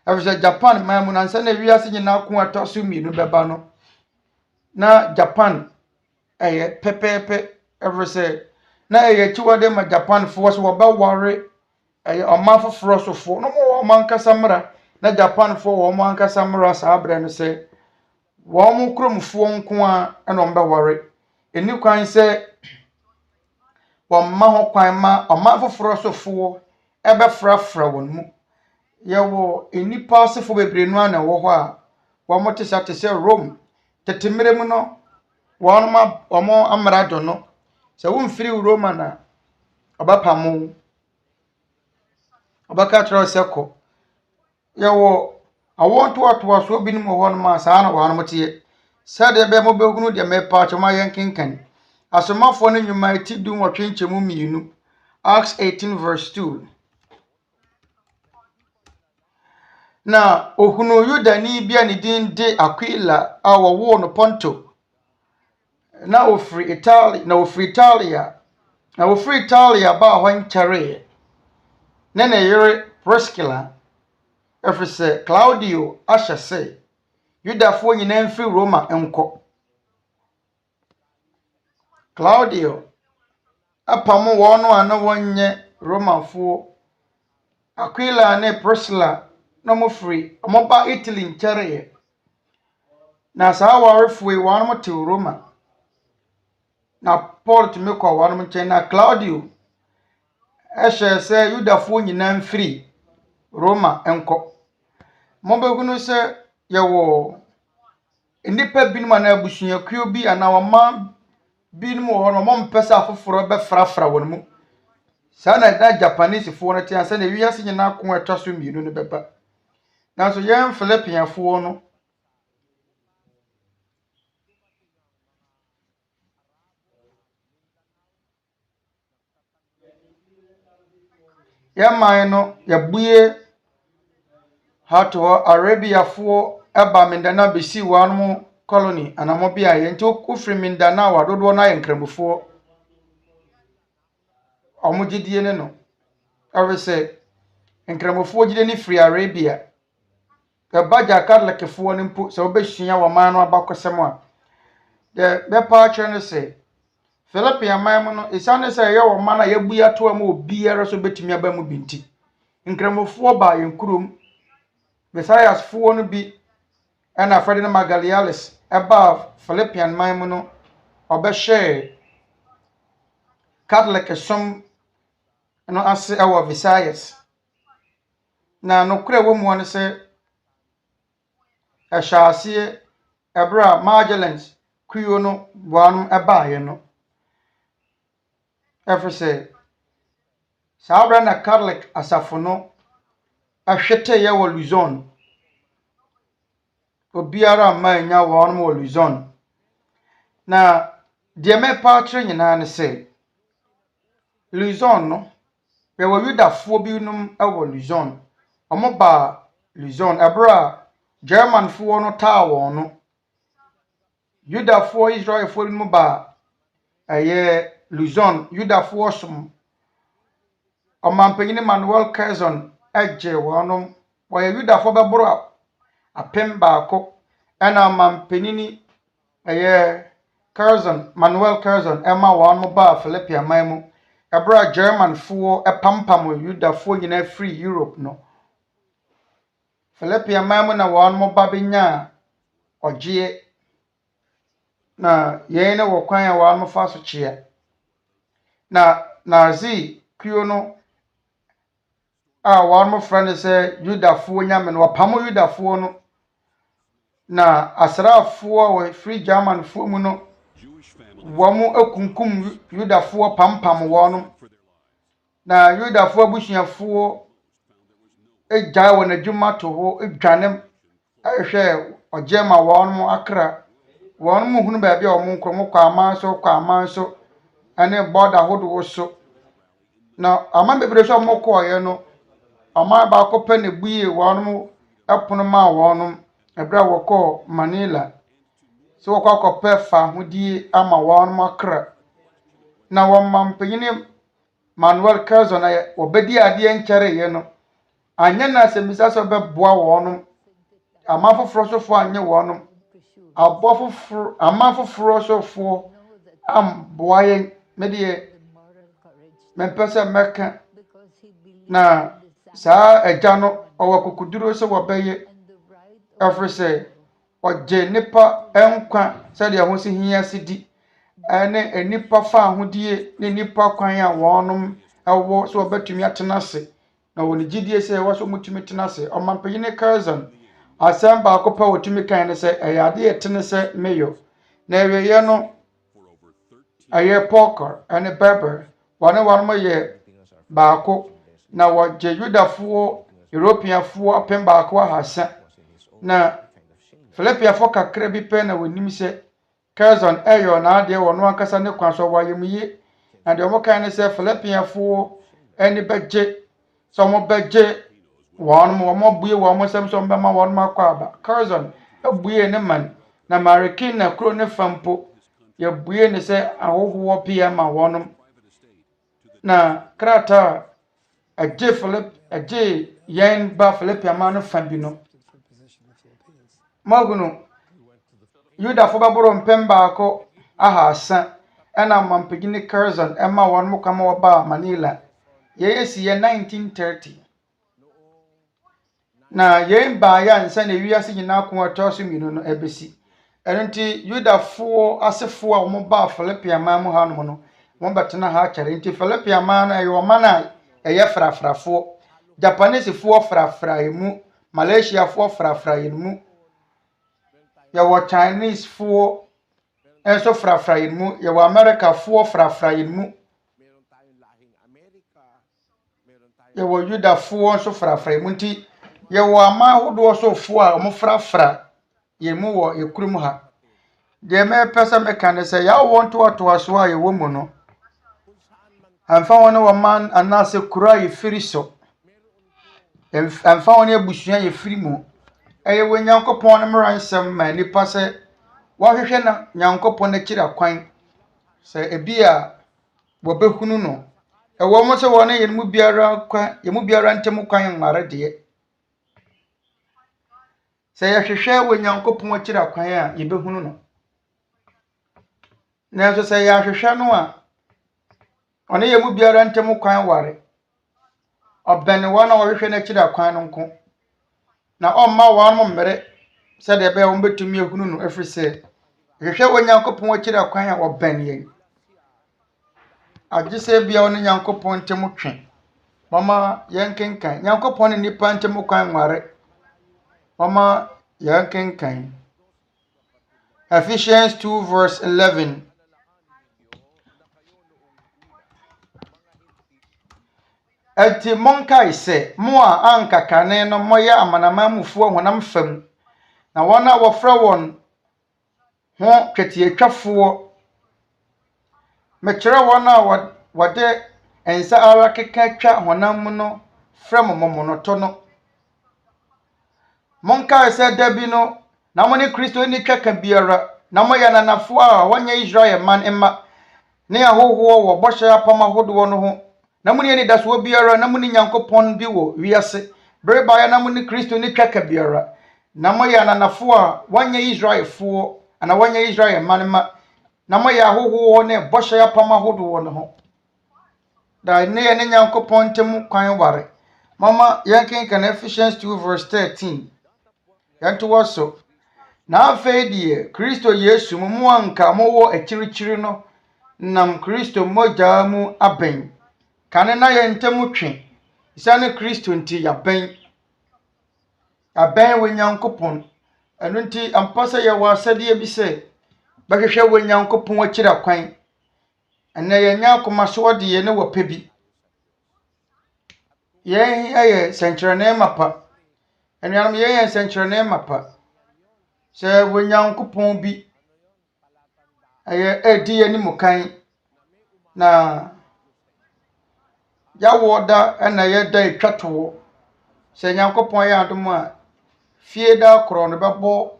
after Japan man mun ansa na wiase nyina ko atoso mienu beba no na Japan pepepe every say na chiwade ma Japan fo so wo ba ware ọma foforo sofo no mo ọma nkasa mmra na Japan fo wo ọma nkasa mmra sa abrɛ no sɛ wo mo kromfo nko a na ọmba ware eni kwan sɛ wo ma ho kwan ma ọma foforo sofo ɛbɛfrafra won mu yewo enipa asefo bebre no na wo hɔ a wo mo tesa tese Rome tetemere mu no wo ma omo amrado no sɛ wo mfiri Roma na ọbapamo Abaka tro seko yawo awonto atoa so binim ho no ma saa na wo no tie sade be mo behunu de me pa choma yankinkan asomafo no nyuma ti du mo twenchemu mienu Acts 18 verse 2 na ohunu Yudani bia ne din de Aquila a wo no Ponto na ofri Italy na ofri Italia ba ho nkyare Nene yere Priscilla efese Claudio ahyese Yudafo nyina mfi Roma enko Claudio apamo wono ana wonye Romafo Aquila ne Priscilla no mo free omoba Italy nkyere na saa warefo e wono mo te Roma na Paul to make wono mo nkyɛn na Claudio ehye se Yudafo nyina mfiri Roma enko mobegunu se yewo enipa binuma na abusuakuo bi ana wama binum ho no mompesa afoforo be frafra won mu sana da Japanese fo no tia se na wiase nyina ko etoso mienu no beba na so yen Philippian fo no man no yabuye hato Arabia fo eba mindana besi wanu colony anamo bia ye nti okufri mindana wa dodo na yenkramufo omugidie ne no awese nkramufo gide ni free Arabia baja Catholic fo ne mpo se obehia wo man no abakosem a de bepa chene se Philippian man no isane se ye wo man na yabuya to am obiara so betimi aba mu binti nkramufo ba yenkurom Messiahs fo no bi ana Fred na Magaliales eba Philippian man no obehye Catholic som no ase ewo Messiahs na no kure wo mu no se ehyaase Ɛberɛ Magdalens kuyo no boanum eba ye no efese saabra na Catholic asafo no ahwete ye wo Luzon obiara manya wonum wo Luzon na de me pa kire nyina ne se Luzon no be wo Yudafo bi num ewo Luzon omoba Luzon Ɛberɛ German fo no tawo no Yudafo Israel fo no ba Luzon Yudafo som Omampanyini Manuel Curzon eje wonum wo Yudafo beboro apem baako ena mampanyini Curzon Manuel Curzon ema wonum ba Philippian man mu Ɛberɛ German fo epampam Yudafo nyina free Europe no Philippian man mu na wonum ba benya ogye na yene wo kwan ya wonum fa so kyea na nazi kuyo no wonum friend say Yudafo nyame no wapamo Yudafo no na asrafo wo free German fo mu no womu akunkum Yudafo pampam wonum na Yudafo abusuafo ejai won adwuma to ho edwane ehwe ogema wonum akra wonum hunu ba bia omo nkromo kwa amanso ane border hodo so na ama bebre so omo koye no ama ba kope ne buye wonum epono ma wonum Ɛberɛ wokɔ Manila so wakɔ fa hodi ama wɔn makra na wɔn mampanyini Manuel Carson na obedi ade nkyere ye no anya na semisa so beboa wɔn amafoforo so fo anye wɔn abofoforo amafoforo so fo boa ye me de mempese meka na saa agya no ɔwɔ so wɔbɛyɛ afrɛ sɛ ɔgye nipa nkwa sɛ de ho si hia sidi ene enipa fa ahodie ne nipa kwan a wɔnom ɛwɔ so wɔbɛtumi atena se na wɔn gidie sɛ ɛwɔ so mutumi tena se ɔmampanyine Carson asɛm baako pa wɔtumi kan ne sɛ ɛyɛ ade yɛtene sɛ meyo na ɛwɛyɛ no ɛyɛ poker ene berber wɔnom yɛ baako na wɔgye Yudafoɔ Europeanfoɔ apem baako ahasa na Philippiafoɔ kakra bi pɛ na wɔnim sɛ Carson ɛyɛ na ade wɔn ankasa ne kwan so wɔayɛ mu yie na de wɔn kan ne sɛ Philippiafoɔ ɛne bɛgye sɛ wɔn bɛgye wɔn bue wɔn sɛm sɛ wɔn bɛma wɔn akɔ aba Carson abue ne man na Marikin na kuro ne fampo yɛbue ne sɛ ahohoɔ pia ma wɔn na krata agye yɛn ba Philippia no fa bi no maguno Yudafo baboro mpem baako ahasa ɛna mampagini Carson ɛma wɔn mo kama wɔba Manila yɛyɛsi yɛ 1930 na yɛn ba ya nsa na wiase nyina ko ɔtɔ so minu no ebesi ɛnti Yudafo asefo a wɔn ba Philippia ma mu ha no no wɔn bɛtena ha kyerɛ nti Philippia ma na ɛyɛ ɔman a ɛyɛ frafrafo Japanese fo frafra emu Malaysia fo frafra emu yɛwɔ Chinese fo enso frafra emu yɛwɔ America fo frafra emu yɛwɔ Yuda fo enso frafra emu nti yɛwɔ ama hodo so fo a ɔmo frafra yemu wɔ ekurum ha de me pesa me kan sɛ ya wɔ ntoatoa so a yɛwɔ mu no amfa wɔn wɔ man anase kura Oforisuo amfa wɔn abusua yɛfiri mu ɛyɛ wɔ Nyankopɔn ne Mmaransɛm ma nipa sɛ wɔhwehwɛ na Nyankopɔn akira kwan sɛ ebi a wɔbɛhunu no ɛwɔ mo sɛ wɔn yɛ mu biara kwan yɛ mu biara ntem kwan mmare de sɛ yɛhwehwɛ wɔ Nyankopɔn akira kwan a yɛbɛhunu no na nso sɛ yɛahwehwɛ no a ɔne yɛ mu biara ntem kwan ware ɔbɛne wɔn a wɔhwehwɛ na akira kwan no nko na ɔmma wɔn mo mmere sɛ de bɛyɛ wɔn betumi ehunu no efiri sɛ hwehwɛ wɔ Nyankopɔn akira kwan a ɔbɛn yɛn agye sɛ bia wɔn Nyankopɔn ntem twe mama yɛn kenkan Nyankopɔn ne nipa ntem kwan ware mama yɛn kenkan Ephesians 2 verse 11 Ati monkai se mo a ankakane no moyɛ amanamamufuo honam fam na wɔn a wɔfrɛ wɔn ho twetiatwafoɔ mekyerɛ wɔn a wɔde ensa ara keka twa honam mu no frɛ momonoto no monkai se dabi no na mo ne Kristo ni twaka biara na moyɛ nanafo a wɔnyɛ Israel man emma ne ahohoɔ wɔ bɔhyɛ apam ahodoɔ no ho na muni ni daso biara na muni Nyankopɔn bi wo wiase bereba ya na muni Kristo ni twaka biara na moya nanafo a wanya Israelfo ana wanya Israel manma na moya hoho ne bɔhyɛ apam ahodo no ho da ne ye Nyankopɔn tem kwan ware mama yankin kan Ephesians 2 verse 13 yanto waso na afei die Kristo Yesu mu anka mo wo akirikyiri no nam Kristo mogya mu aben kane na yɛ ntem twe isane Kristo nti yaben wɔ Nyankopɔn ɛno nti ampasa yɛ wɔ asade bi sɛ bɛhwehwɛ wɔ Nyankopɔn akira kwan ɛnɛ yɛ Nyankopɔn so de yɛ ne wɔ pɛ bi yɛn ayɛ sɛnkyerɛnne mapa ɛnuanom yɛn sɛnkyerɛnne mapa sɛ wɔ Nyankopɔn bi ɛyɛ edi yɛ ni mukan na ya woda ena ye da etwato se Nyankopon ya adom a fie da kro no bebo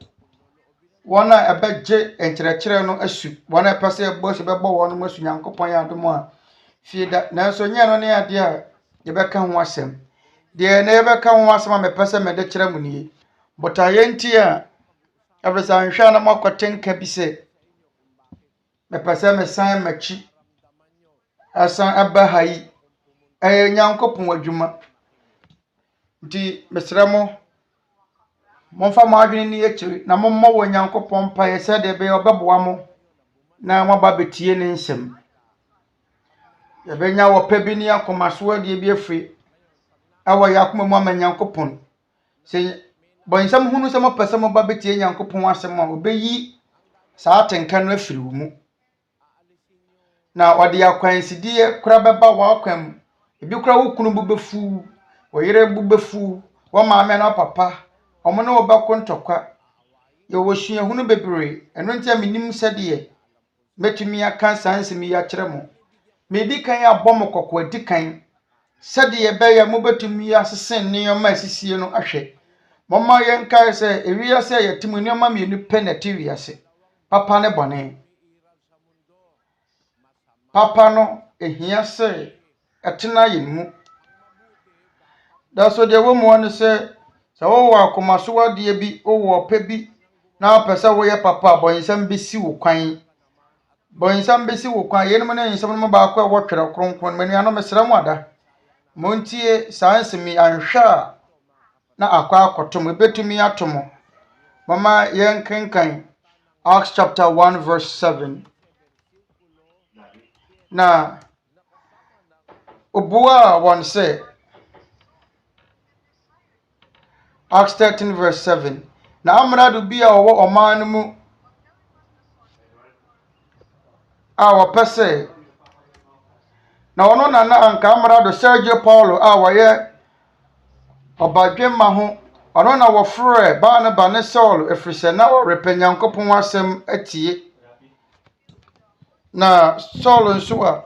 wana ɛbɛgye nkyerɛkyerɛ no asu wana ɛpɛsɛ ɛbɔ bɛbɔ wɔn mo asu Nyankopɔn yɛ adom a fieda nanso nyɛ no ne ade a yɛbɛka ho asɛm deɛ na yɛbɛka ho asɛm a mɛpɛsɛ mɛde kyerɛ mu nie bota yɛnti a ɛbɛsa nhwɛ na makɔtenka bi sɛ mɛpɛsɛ mɛsan machi asan aba ha yi ɛyɛ Nyankopɔn adwuma nti mesrɛ mo momfa mo adwene ni akyiri na mommɔ wɔ Nyankopɔn mpaeɛ sɛ de bɛyɛ ɔbɛboa mo na moaba betie ne nsɛm yɛbɛnya wɔpɛ bi ne akomaso adie bi afiri ɛwɔ yɛ akoma mu ama Nyankopɔn sɛ bɔnsɛm hunu sɛ mopɛ sɛ moba betie Nyankopɔn asɛm a obɛyi saa tenka no afiri wo mu na ɔde akwansidie kora bɛba w'akwan mu ebi kora wo kunu bu bɛfu wo yere bu bɛfu wo maame na papa ɔmo ne wo bɛko ntɔkwa yɛ wɔ suahunu bebree ɛno nti a menim sɛdeɛ metumi aka saa nsɛm yi akyerɛ mo medi kan abɔ mo kɔkɔ adi kan sɛdeɛ bɛyɛ mo betumi asesen nneɛma asisie no ahwɛ mɔma yɛnkae sɛ ewiase yɛ temu nneɛma mmienu pɛ na te wiase papa ne bɔne papa no ehia sɛ ɛtena yɛn mu da so deɛ wɔ mu no sɛ wo akomaso adeɛ bi wo pɛ bi na pɛ sɛ woyɛ papa bɔnsɛm besi wo kwan bɔnsɛm besi wo kwan yenim na nsɛm no baako a wɔtwerɛ kronkron manu ano mesrɛ mu ada montie saa nsɛm yi anhwɛ na akwa akotom betumi atom mama yɛnkenkan Acts chapter 1 verse 7 na obua wɔn sɛ Acts 13 verse 7 na amrado bi a ɔwɔ ɔman no mu a wɔpɛ sɛ na ɔno na anka amrado Sergio Paulo a wɔyɛ ɔbadwemma ho ɔno na wɔfrɛ Barnaba ne Saul efisɛ na ɔrepɛ Nyankopɔn asɛm atie na Saul nso a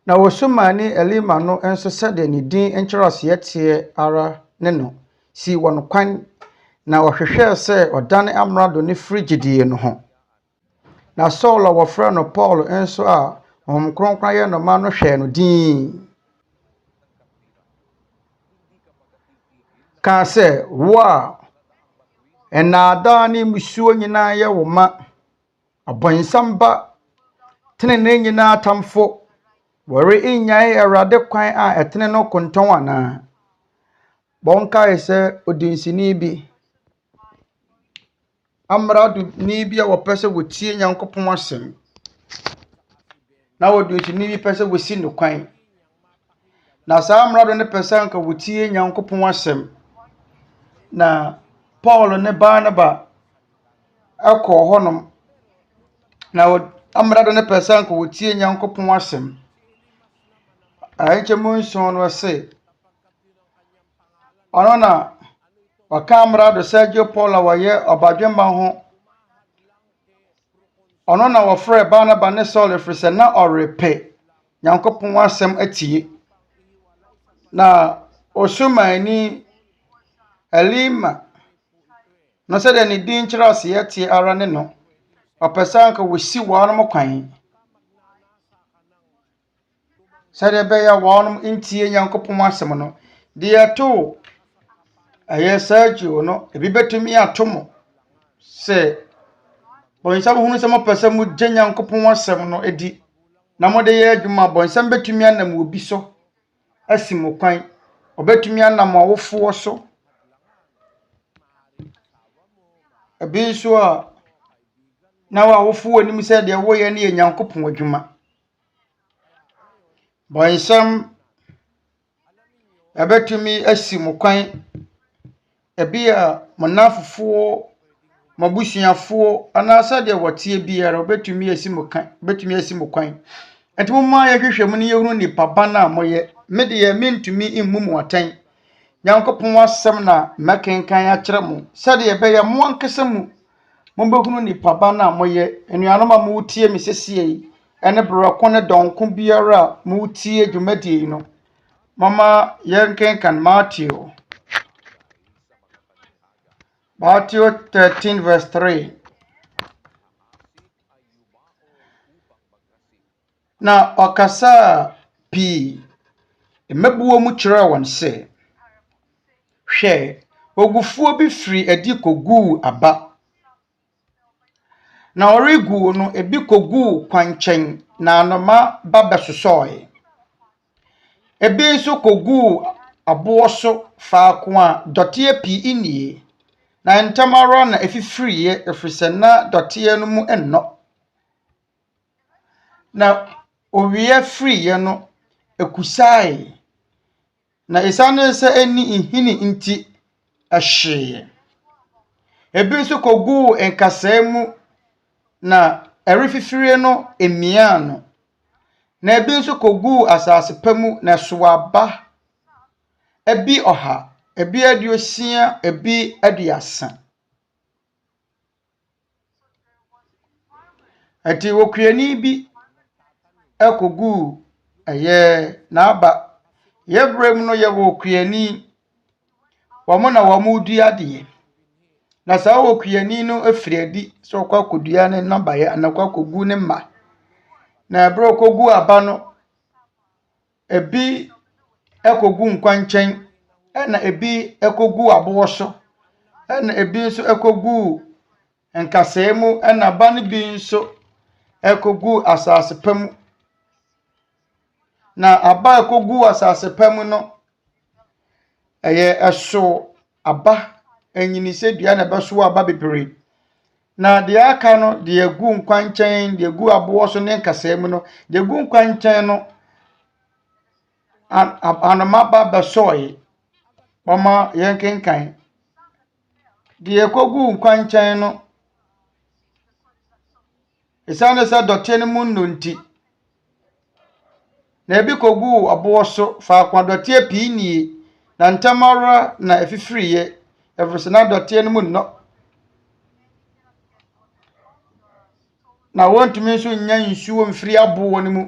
na wɔsomani Elima no nso sɛdeɛ ne din nkyerɛaseɛ teɛ ara ne no si wɔn kwan na ɔhwehwɛ sɛ ɔdane amrado ne frigidie no ho na Saul a wɔfrɛ no Paul nso a kronkron yɛ no ma no hwɛ no din ka sɛ wo a ɛnaadaa ne musuo nyinaa yɛ wo ma abɔnsam ba tenene nyinaa tamfo wɔre inyae Awurade kwan a ɛtene no kontɔn anaa bɔnkae sɛ odinsini bi amrado ni bi a wɔpɛ sɛ wɔtie Nyankopɔn asɛm na odinsini bi pɛ sɛ wɔsi no kwan na saa amrado ne pɛ sɛ anka wɔtie Nyankopɔn asɛm na Paul ne Barnaba akɔ hɔnom na amrado ne pɛ sɛ anka wɔtie Nyankopɔn asɛm ayɛkyɛmu nson no sɛ ɔno na waka amrado Sergio Paulo a wɔyɛ ɔbadwemma ho ɔno na wɔfrɛ Barnaba ne Saul efisɛ na ɔrepɛ Nyankopɔn asɛm atie na osomani Elima no sɛdeɛ ne din kyerɛaseɛ tie ara ne no ɔpɛ sɛ anka wɔsi wɔnom kwan sɛdeɛ bɛyɛ wɔnom ntie Nyankopɔn asɛm no deɛ to ɛyɛ Sergio no ebi betumi atom sɛ bɔnsɛm hunu sɛ mopɛ sɛ mogye Nyankopɔn asɛm no edi na mode yɛ adwuma bɔnsɛm betumi anam obi so asi mo kwan obetumi anam awofoɔ so ebi nso a na wawofoɔ anim sɛ deɛ woyɛ ne yɛ Nyankopɔn adwuma bɔnsɛm ebetumi asi mo kwan ebi a monafofoɔ mabusuafoɔ anaasɛ deɛ wɔtie biara obetumi asi mo kan betumi asi mo kwan enti momma yɛhwehwɛ mu ne yɛhunu nipa ba na moyɛ me de yɛ mentumi immu mo atan Nyankopɔn asɛm na mɛkenkan akyerɛ mo sɛdeɛ bɛyɛ mo ankasa mu mombɛhunu nipa ba na moyɛ anuanom a motie me sesie yi ene brɛko ne dɔnko biara motie dwumadie yi no mama yɛnkenkan Matthew Matthew 13 verse 3. Na okasa pi emebuo mu kyerɛ wɔn sɛ hwɛ ogufuo bi firi adi kogu aba na ɔregu no ebi kogu kwankyɛn na anoma ba bɛsosɔe ebi nso kogu aboɔ so faako a dɔteɛ pii nie na ntamara na efifiriye efisɛ na dɔteɛ no mu ennɔ na owie firiye no ekusae na esane sɛ eni nhini nti ahye ebi nso kogu nkasɛe mu na erififire no emia no na ebi nso kogu asase pa mu na so aba ebi ɔha ebi aduosia ebi aduasa ati wokuani bi ekogu n'aba yɛbrɛ mu no yɛ wokuani wɔn na wɔn dua deɛ na saa wokuani no afiradi so kwa kodua ne nabaye anakwa kogu ne mma na ɛbrɛ kogu aba no ebi ekogu nkwankyɛn ɛna ebi ekogu aboɔ so ɛna ebi nso ekogu nkasɛe mu ɛna aba no bi nso ekogu asase pa mu na aba ekogu asase pa mu no ɛso aba enyini sɛ dua na bɛso aba bebree na deɛ aka no deɛ egu nkwankyɛn deɛ egu aboɔ so ne nkasɛe mu no deɛ egu nkwankyɛn no anoma ba bɛsɔe mama yɛnkenkan deɛ kogu nkwankyɛn no esane sɛ dɔteɛ no mu nnonti na ebi kogu aboɔ so faako dɔteɛ pii nie na ntamara na efifiriye efisɛ na dɔteɛ no mu nnɔ na wɔntumi nso nya nsuo mfiri aboɔ no mu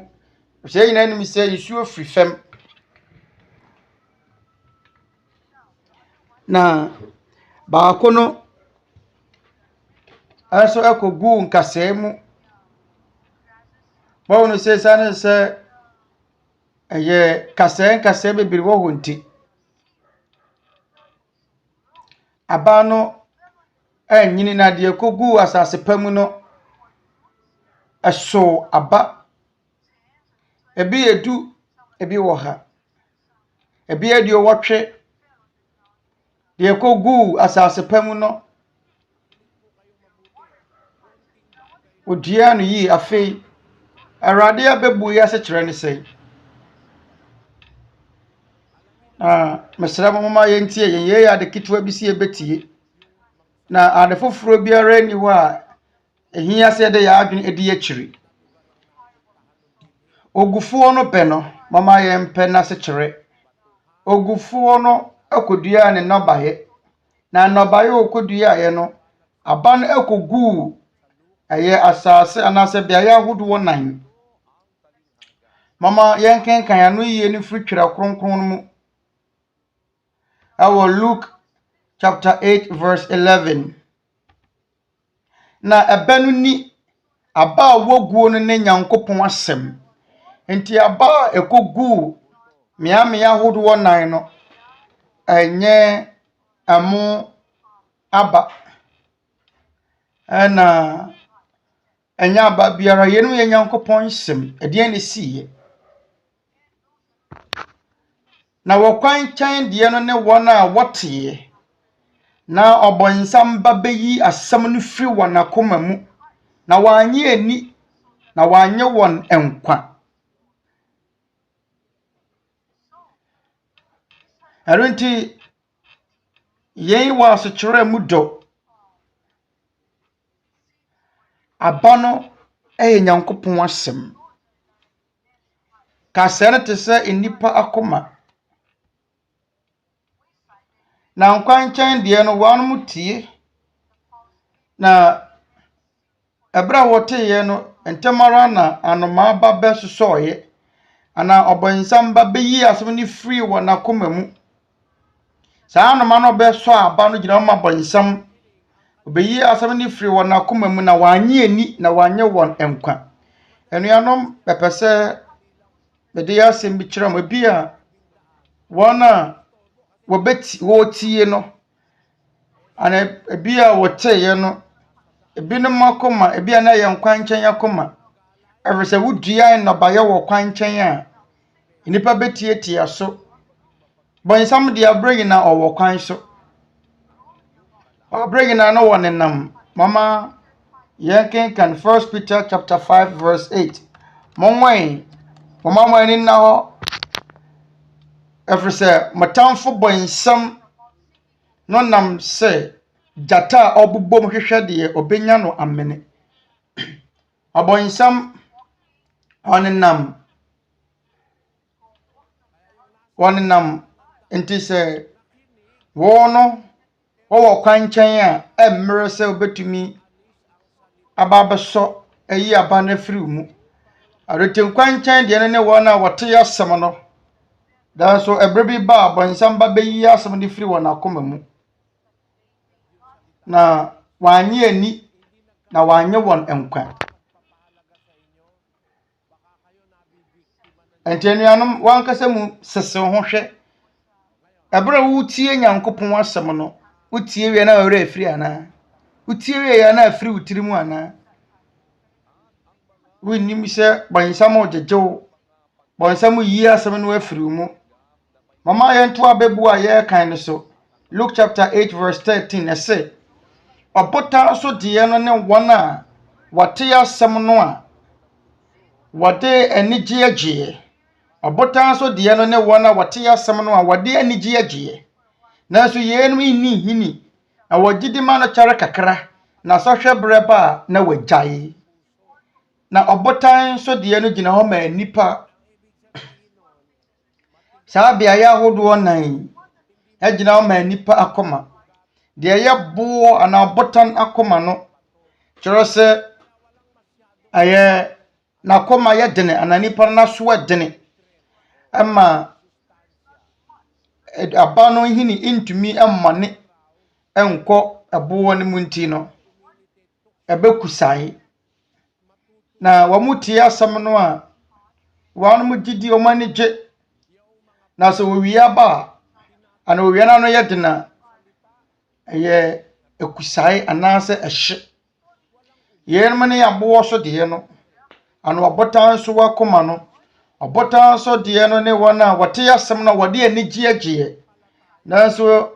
sɛ nyina nim sɛ nsuo firi fam na baako no ɛso ekogu nkasɛe mu bawo no sɛ sane sɛ kasɛe bebree wɔ hɔ nti aba no anyini na deɛ kogu asase pa mu no ɛso aba ebi edu ebi wɔ ha ebi aduo wɔtwe deɛ kogu asase pa mu no odua no yi afei Awurade abebu yi ase kyerɛ ne sɛ mesra mama yentie yeye ya de kitwa bi sie betie na ade foforo biara ni hɔ a ehia sɛ de ya adwene edi akyiri ogufuo no pɛ no mama yɛmpɛ na se kyerɛ ogufuo no akodua ne nabaye na nabaye okodua ye no aba no akogu asase anase biaya ahodoɔ nan mama yɛnkenkan ano yie ne firi twera kronkron mu our Luke chapter 8 verse 11 na ebenu ni aba woguo no ne Nyankopɔn asɛm enti aba ekogu miamia ahodoɔ nan no enye amo aba na enya aba biara yenu ye Nyankopɔn asɛm ɛdeɛ ne siye na wɔkwankyɛn deɛ no ne wɔn a wɔtee na ɔbɔnsam ba beyi asɛm no firi wɔn akoma mu na wɔanye ani na wɔanye wɔn enkwa arunti yɛn wɔ asokyerɛ mu dɔ aba no ɛyɛ Nyankopɔn asɛm kasa no te sɛ enipa akoma na nkwankyɛn deɛ no wɔn tie na ɛberɛ a wɔteyɛ no ntamara na anoma ba bɛsosɔɔyɛ ana ɔbɔnsam ba beyi asɛm no firi wɔn akoma mu saa anoma no bɛsɔ aba no gyina ma bɔnsam obeyi asɛm ne firi wɔn akoma mu na wanye ani na wanye wɔn enkwa enuanom pepese bede ya asɛm bi kyerɛ mo bi a wɔn a wɔtie no ana ebi a wɔteye no ebi no makoma ebi a na yɛ nkwa nkyɛn akoma ɛfisɛ wodua nnɔbayɛ wɔ kwan nkyɛn a nipa betietie so bɔnsam de abrɛ nyina ɔwɔ kwan so abrɛ nyina no wɔ nenam mama yɛn kan 1 Peter chapter 5 verse 8 monwɛn mama ani na hɔ ɛfisɛ matamfo bɔnsam no nam sɛ jata a ɔbobom hwehwɛ deɛ obenya no amene abɔnsam ɔnenam nti sɛ wɔno wɔwɔ kwan nkyɛn a ɛmmerɛ sɛ obetumi aba abɛsɔ ayi aba na firi mu aroten kwan nkyɛn deɛ no ne wɔn a wɔte asɛm no danso ɛbrɛ bi ba abɔnsam ba bɛyi asɛm de firi wɔn akoma mu na wanye ani na wanye wɔn enkwa entenuanom wankasa mu sese ho hwɛ ɛbrɛ wutie nyankopɔn asɛm no wutie wie na ɔrɛ afiri ana wutie wie ya na afiri wutiri mu ana winnim sɛ bɔnsam ogyegew bɔnsam yi asɛm no afiri mu mama yɛnto abebu a yɛkan no so Luke chapter 8 verse 13 ɛsɛ ɔbota so deɛ no ne wɔn a wɔte asɛm no a wɔde anigye agye ɔbota so deɛ no ne wɔn a wɔte asɛm no a wɔde anigye agye nanso yɛnum inni hini na wɔgyidi ma no kyare kakra na sɔhwɛ brɛ ba na wɔgyae na ɔbotan so deɛ no gyina hɔ ma nipa saa bea ya ahodoɔ nan gyina hɔ ma nipa akoma deɛ yɛ boɔ ana ɔbotan akoma no kyerɛ sɛ ayɛ na akoma yɛ dene ana nipa na so dene ama aba no hini intumi mmane enkɔ ɛboɔ no mu nti no ɛbɛkusae na wɔmutie asɛm no a wɔn mu gidi wɔn ani gye na so wɔwia ba ana wɔwia na no yɛ dena ɛyɛ ekusae anaasɛ ɛhye yɛn ne aboɔ so deɛ no ana ɔbotan so wakoma no ɔbotan so deɛ no ne wɔn a wɔte asɛm no wɔde anigye agye nanso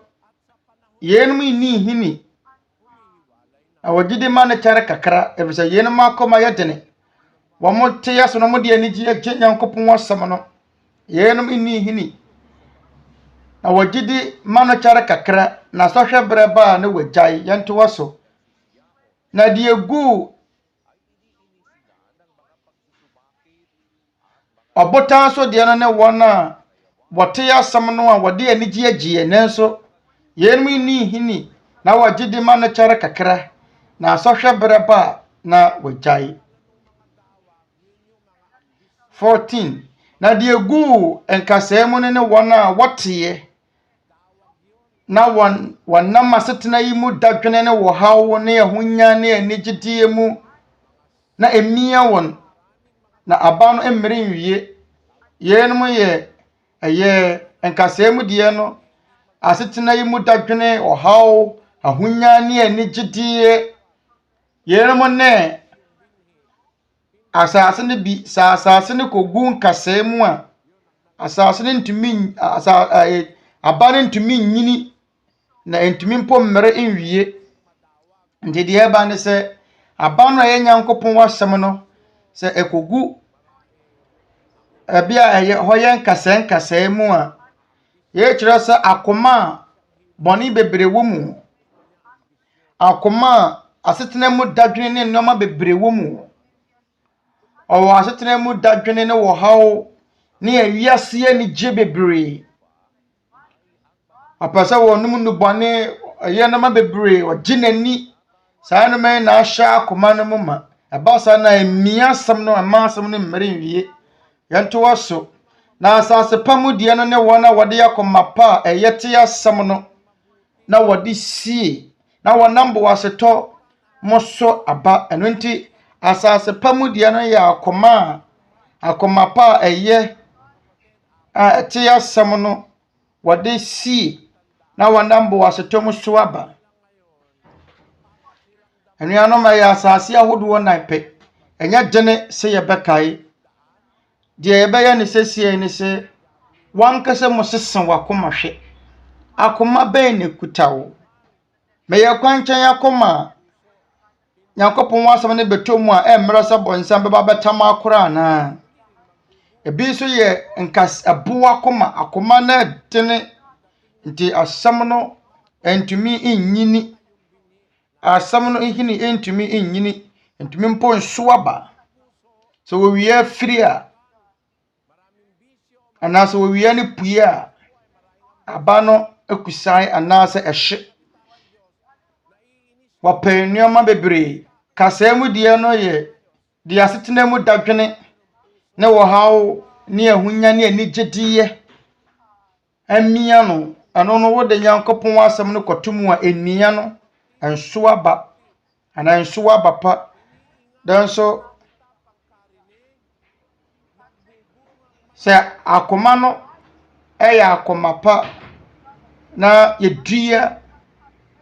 yɛn mu ni hini awɔgide ma ne kyare kakra efisɛ yɛn mu akoma yɛ dene wɔn te asɛm no mo de anigye agye nyankopɔn asɛm no yɛn mu ni hini na wɔgide ma no kyare kakra na sɔhwɛ brɛ ba na wɔgyae yɛnto waso na deɛ gu ɔbotan so deɛ no ne wɔn a wɔte asɛm no a wɔde anigye agye nanso yɛn mu ni hini na wɔgide ma no kyare kakra na sɔhwɛ brɛ ba na wɔgyae 14 na deɛ gu nkasɛɛ mu ne wɔn a wɔteɛ na wɔn nam asetena yi mu dadwene ne wɔhaw ne ahonya ne anigyedie mu na emia wɔn na aba no mmere nwie yɛn mu yɛ nkasɛɛ mu deɛ no asetena yi mu dadwene ɔhaw ahonya ne anigyedie yɛn mu ne asase ne bi sa asase ne kogu nkasɛɛ mu a asase ne ntumi aba ne ntumi nyini na ntumi mpo mmere nwie nti deɛ ba ne sɛ aba no yɛ nyankopɔn wasɛm no sɛ ekogu ebia ɛyɛ hɔ yɛ nkasɛɛ mu a yɛ kyerɛ sɛ akoma bɔne bebree wɔ mu akoma asetena mu dadwene ne nneɛma bebree wɔ mu ɔwɔ asetena mu dadwene ne wɔhaw ne awiase anigye bebree apɛsɛ wɔnum nubɔne ɛyɛ nneɛma bebree ɔgye n'ani saa nneɛma na ahyɛ akoma no mu ma ɛba saa na emia asɛm no ɛma asɛm no mmere nwie yɛnto waso na asase pa mu deɛ no ne wɔn a wɔde akoma pa a ɛyɛ te asɛm no na wɔde sie na wɔnam bo wasetɔ mo so aba ɛno nti asase pa mu deɛ no yɛ akoma pa ɛyɛ a ɛte asɛm no wɔde sie na wɔnam bo wasetɔ mo so aba anuanom ɛyɛ asase ahodoɔ nan pɛ ɛnyɛ dene sɛ yɛbɛkae deɛ yɛbɛyɛ ne sɛsie ne sɛ wankasa mo sesen wakoma hwɛ akoma bɛn ne kuta wo mɛyɛ kwankyɛn akoma Nyankopɔn wasɛm ne beto mu a mmra sɛ bɔnsam bɛba bɛtam akora ana ebi so yɛ nkas aboa akoma na dene nti asɛm no entumi nyini asɛm no nhini entumi nyini entumi mpo nso aba so wɔwie firi a anaasɛ wɔwie ne pue a aba no akusae anaasɛ ɛhye wɔpɛ nneɛma bebree kasaa mu deɛ no yɛ deɛ asetena mu dadwene ne wɔhaw ne ahonya ne anigyediɛ amia no ɛno no wode Nyankopɔn asɛm no kɔto mu a ennia no nso aba ana nso aba pa danso sɛ akoma no ɛyɛ akoma pa na yɛdua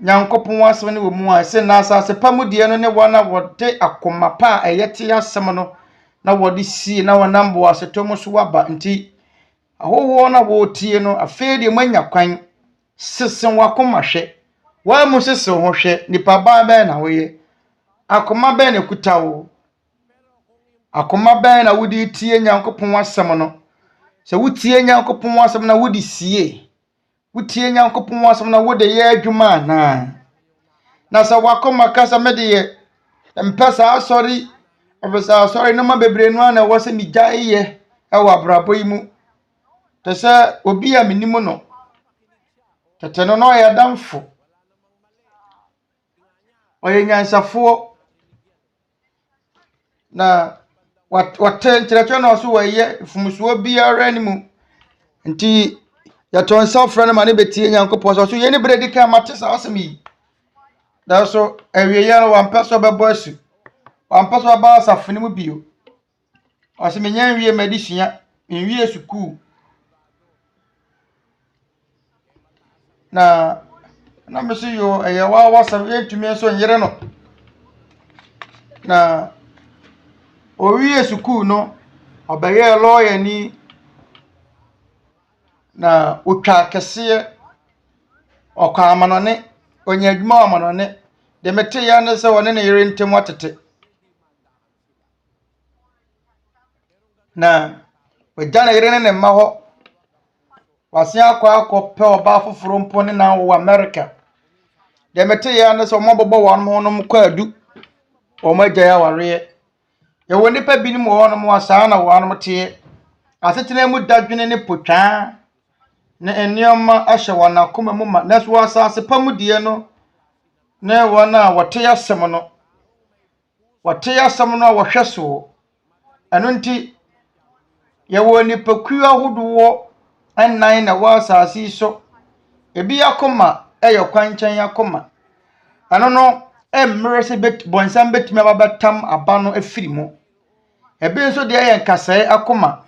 Nyankopɔn asɛm no wɔ mu a sɛ na asase pa mu deɛ no ne wɔna wɔde akoma pa a ɛyɛ te asɛm no na wɔde sie na wɔnam bo asetɔ mu so aba nti ahohoɔ na wɔtie no afei deɛ manya kwan sesen wakoma hwɛ wa mu sesen ho hwɛ nipa ba bɛn na woyɛ akoma bɛn na kuta wo akoma bɛn na wode tie Nyankopɔn asɛm no sɛ wotie Nyankopɔn asɛm na wode sie wotie Nyankopɔn asɛm na wode yɛ adwuma na sɛ wakoma kasa mede yɛ mpɛ saa asɔre afisa asɔre no ma bebree no na wɔ sɛ migyae yɛ ɛwɔ abrabɔ yi mu te sɛ obi a menim no tete no na ɔyɛ damfo ɔyɛ nyansafoɔ na wɔte kyerɛkyerɛ na ɔso wɔyɛ fumusuo biara ne mu nti yɛtɔ nsa afrɛ no ma ne betie Nyankopɔn so yɛ ne bere di kan mate saa asɛm yi da so awieyɛ no wampɛ so bɛbɔ asu wampɛ so aba asafo ne mu bio ɔsɛ menya nwie madesua nwie sukuu na me so yo ɛyɛ wasɛm yɛntumi nso nyere no na owie sukuu no ɔbɛyɛ lawyer ni na otwa kɛseɛ ɔkɔ amanɔne onya adwuma amanɔne de mete ya ne sɛ wɔne ne yere ntem atete na wagya ne yere ne mma hɔ wase akɔ pɛ ɔbaa foforo mpo ne na wɔ America de mete ya ne sɛ ɔmo bɔbɔ wɔn ho no kɔ adu ɔmo agya ya wareɛ yɛwɔ nipa bi ne mu hɔ no mo asaa na wɔn teɛ asetena mu dadwene ne potwaa ne nneɛma ahyɛ wɔn akoma mu ma na so asase pa mu deɛ no na wɔn a wɔte asɛm no a wɔhwɛ so ɛno nti yɛwɔ nipakuo ahodoɔ ɛnan na wɔ asase yi so ebi akoma ɛyɛ kwankyɛn akoma ɛno no mmra sɛ bɔnsam betumi abatam aba no afiri mu ebi nso deɛ yɛ nkasae akoma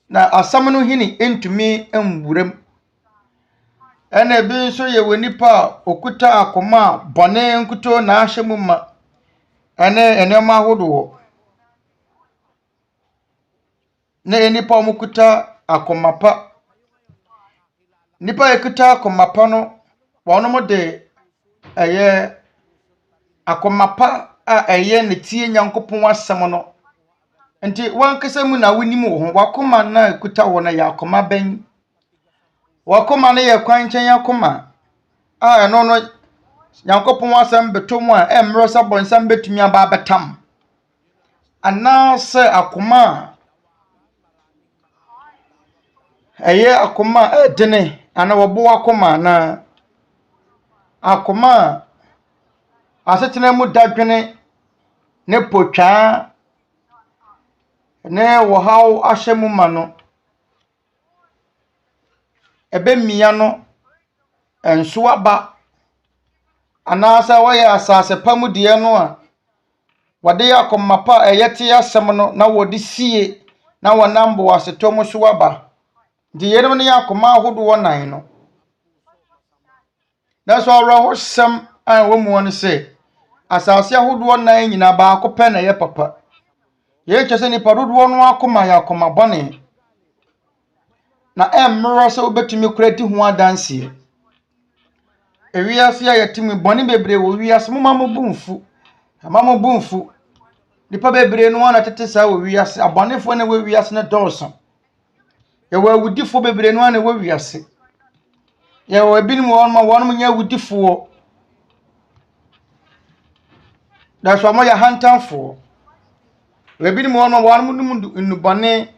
na asam no hini entumi nwuram ɛna ebi nso yɛ wɔ nipa a okuta akoma bɔne nkuto na ahyɛ mu ma ɛne enema ahodoɔ na nipa a okuta akoma pa nipa a okuta akoma pa no wɔn mo de ɛyɛ akoma pa a ɛyɛ ne tie Nyankopɔn asɛm no nti wankasa mu na wonim wo ho wakoma na ekuta wo na yɛ akoma bɛn wakoma na yɛ kwankyɛn akoma a ɛno no Nyankopɔn asɛm beto mu a mmra sɛ bɔnsam betumi aba abetam anaasɛ akoma ɛyɛ akoma ɛdene ana wɔbo akoma na akoma asetena mu dadwene ne potwaa ne wɔhaw ahyɛ mu ma no ebe mia no enso aba anaasa wɔyɛ asase pamu deɛ no a wɔde yɛ akɔma pa ɛyɛte asɛm no na wɔde sie na wɔnam bo asetɔ mu so aba de yɛrem no yɛ akɔma ahodoɔ nan no na so awraho sɛm a wɔ mu no sɛ asase ahodoɔ nan nyina baako pɛ na yɛ papa yɛ kyɛ sɛ nipa dodoɔ no akɔma yɛ akɔma bɔne na mmra sɛ wobɛtumi kora di ho adanseɛ ewiase a yɛtimi bɔne bebree wɔ wiase moma mo bumfu ama mo bumfu nipa bebree no ana tete saa wɔ wiase abɔnefo na wɔ wiase na dɔɔso yɛwɔ awudifo bebree no ana wɔ wiase yɛwɔ ebinom wɔn ma wɔn nyɛ awudifoɔ da so mo yɛ hantanfoɔ ebinom wɔn ma wɔn num nnubɔne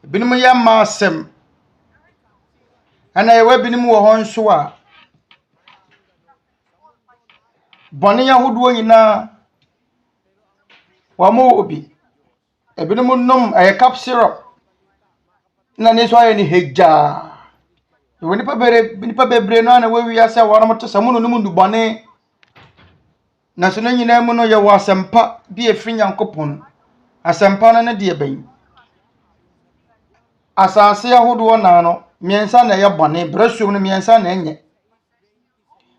ebinom yɛ mmarasɛm ana yɛwɔ ebinom wɔ hɔ nso a bɔne ahodoɔ nyinaa wɔn obi ebinom nom ɛyɛ cap syrup na ne so ayɛ ne hegya ewe nipa bebree no ana wɔ wiase wɔn mo to sɛ mo no num ndubɔne na so no nyinaa mu no yɛwɔ asɛmpa bi efiri Nyankopɔn asɛmpa no ne deɛ bɛn asase ahodoɔ na no miɛnsa na ɛyɛ bɔne brɛsuom no miɛnsa na ɛnyɛ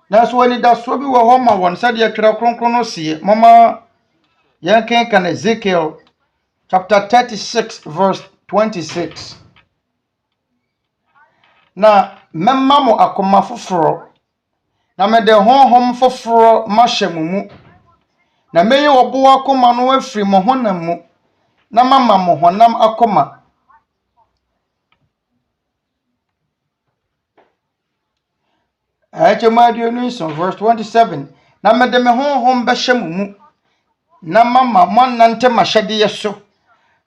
na so ani da so bi wɔ hɔ ma wɔn sɛ deɛ twerɛ kronkron no sie mama yɛn kenkan Ezekiel chapter 36 verse 26 na mɛma mo akoma foforɔ na mede honhom foforɔ mahyɛ mo mu na meyi wɔbo akoma no afiri mo honam mu na mama mo honam akoma DWUMADIE verse 27 na mede me honhom bɛhyɛ mo mu na mama mo nante mahyɛdeɛ so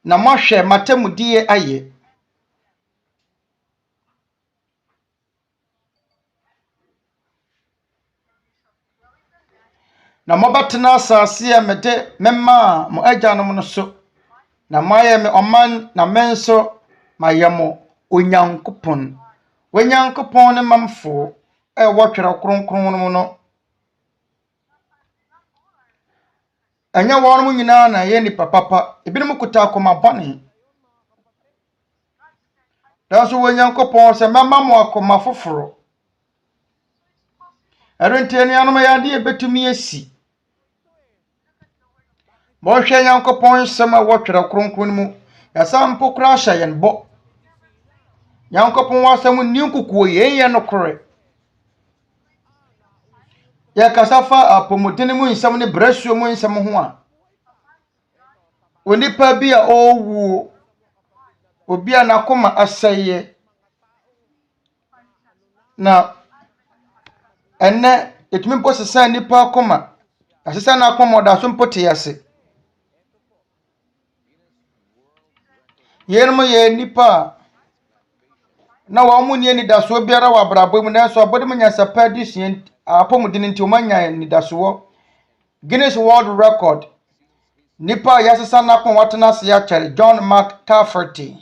na mohwɛ matamudie ayɛ na mobɛtena asase a mede mema mo agyanom no so na moayɛ me ɔman na me nso mayɛ mo onyankopɔn onyankopɔn ne mamfo ɛwɔ twerɛ kronkron mu no ɛnyɛ wɔn mo nyinaa na yɛ nipa papa ebinom kuta akoma bɔne danso onyankopɔn sɛ mɛma mo akoma foforɔ ɛrentie nuanom yɛ ade ebetumi asi bɔhwɛ nyankopɔn nsɛm a wɔtwerɛ kronkron mu yɛsan mpo kora ahyɛ yɛn bɔ nyankopɔn wasɛm nni nkukuo yɛn no korɛ yɛkasa fa apɔmuden mu nsɛm ne brɛsuo mu nsɛm ho a onipa bi a ɔwuo obi a nakoma asɛyɛ na ɛnɛ etumi mpo sesa nipa akoma asesa na akoma ɔda so mpo te ase yɛn mo yɛ nipa na wɔn mo nie nidaso biara wɔ abrabɔ mu na so abɔde mo nyasapa adesua apɔmuden nti wɔn anya nidaso Guinness World Record nipa yasesa na akoma watena ase akyere John Mark Cafferty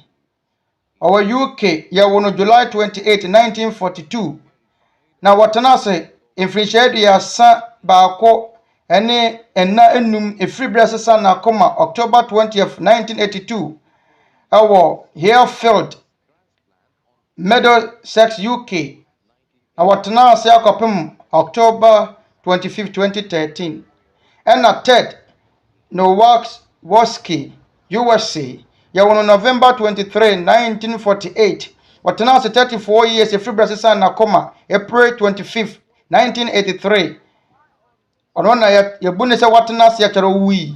our UK yɛwɔ no July 28 1942 na watena ase mfirinhyɛ aduasa baako ɛne ɛna enum efiri brɛ sesa na akoma October 20th 1982 ɛwɔ Harefield Middlesex UK na watena ase akɔpem October 25th 2013 ɛna Ted Nowakowski USA yɛwɔ no November 23 1948 watena ase 34 years efiri brɛ sesa na akoma April 25th 1983 ɔno na yɛbu ne sɛ watena ase akyerɛ wui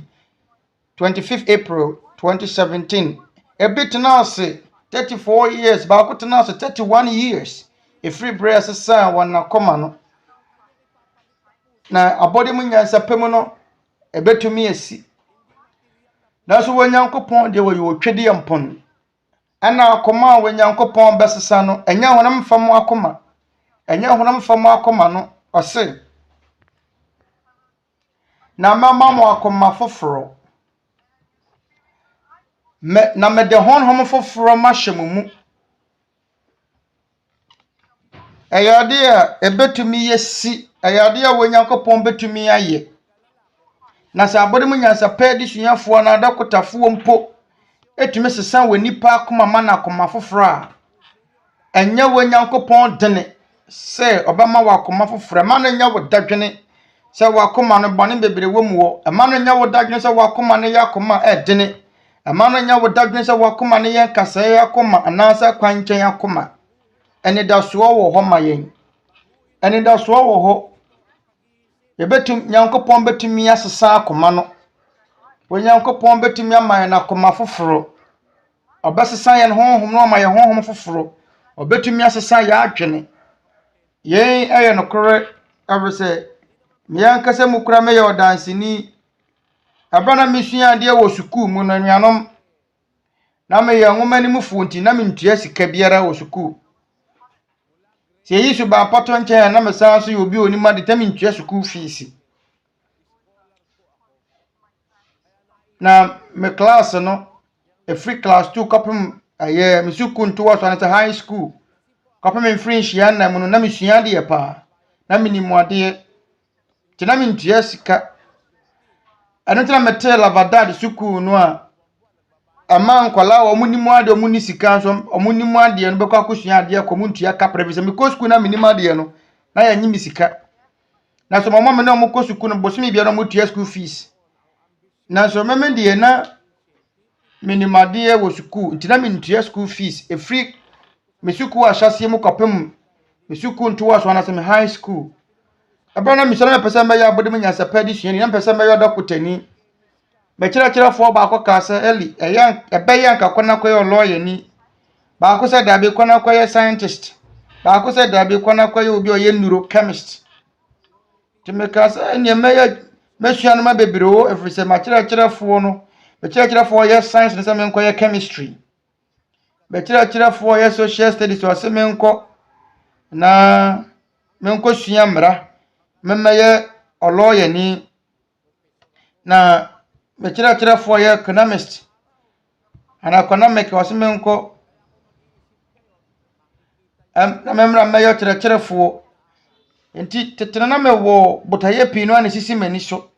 25th April 2017 ebi tena ase 34 years baako tena ase 31 years efiri brɛ sesa wɔn nakoma no na abɔde mu nyansapɛ mu no ebetumi asi na so wɔnyankopɔn de wɔyɛ otwede mpon ana akoma a wɔnyankopɔn bɛsesa no ɛnya honam fam akoma ɛnya honam fam akoma no ɔse na mama mo akoma foforɔ na mede honhom foforɔ mahyɛ mo mu Ayade a ebetumi yesi, ayade a wonyankopon betumi aye. Na sa abode mu nyansa pa disuafo na adakotafo mpo etumi sesan we nipa akoma mana akoma foforo a enya wonyankopon dene se obama wakoma foforo ma no nya wo dadwene se wakoma no bone bebre wom wo ma no nya wo dadwene se wakoma no yakoma edene ma no nya wo dadwene se wakoma no yen kasa yakoma anasa kwanchen yakoma ene da so wo ho mayen ene da so wo ho yebetum nyankopon betumi asesa akoma no wonyankopon betumi amaye na akoma foforo obesesa ye honhom no amaye honhom foforo obetumi asesa ya adwene yen eye no kore abese miyankase mukura me ye odansini abana misua de wo sukuu mu no nyanom na me ye nwomani mu funti na me ntua sika biara wo sukuu se yisu ba pato nche na me san so ye obi oni ma de tami ntua sukuu fees na me class no a free class 2 kopem aye me sukuu nto so na high school kopem french ya na mu no na me sua de pa na me nimu ade ti na me ntua sika anu tena mete lavadad sukuu no a ama nkwala o munimu ade o muni sika so o munimu ade no bekwa akosua ade ko muntua kapre bi se me ko sukuu na minimu ade no na ya nyimi sika na so mama me na mo ko sukuu no bosimi bia no mutua school fees na so meme de na minimu ade wo sukuu ntina me ntua school fees e free me sukuu a hyase mu kopem me sukuu nto so na se me high school abana mi sala pesa me ya abode me nyansa pa di suani na pesa me ya dokotani me kyerɛkyerɛ fo ba akɔ kasa Eli ebeyan ka kona koyɛ lawyer ni ba akɔ sɛ dabe kona koyɛ scientist ba akɔ sɛ dabe kona koyɛ obi oyɛ neurochemist ti me kasa ene me ya mesua no ma bebre o efrise ma kyerɛkyerɛ fo no me kyerɛkyerɛ fo yɛ science ne sɛ me nkoyɛ chemistry me kyerɛkyerɛ fo yɛ social studies o sɛ me nko na me nko sua mmra memaye lawyer ni na me kyerɛkyerɛ fo yɛ economist ana economic o se me nko na memra maye kyerɛkyerɛ fo enti tetena na me wo botaye pinu ana sisi mani so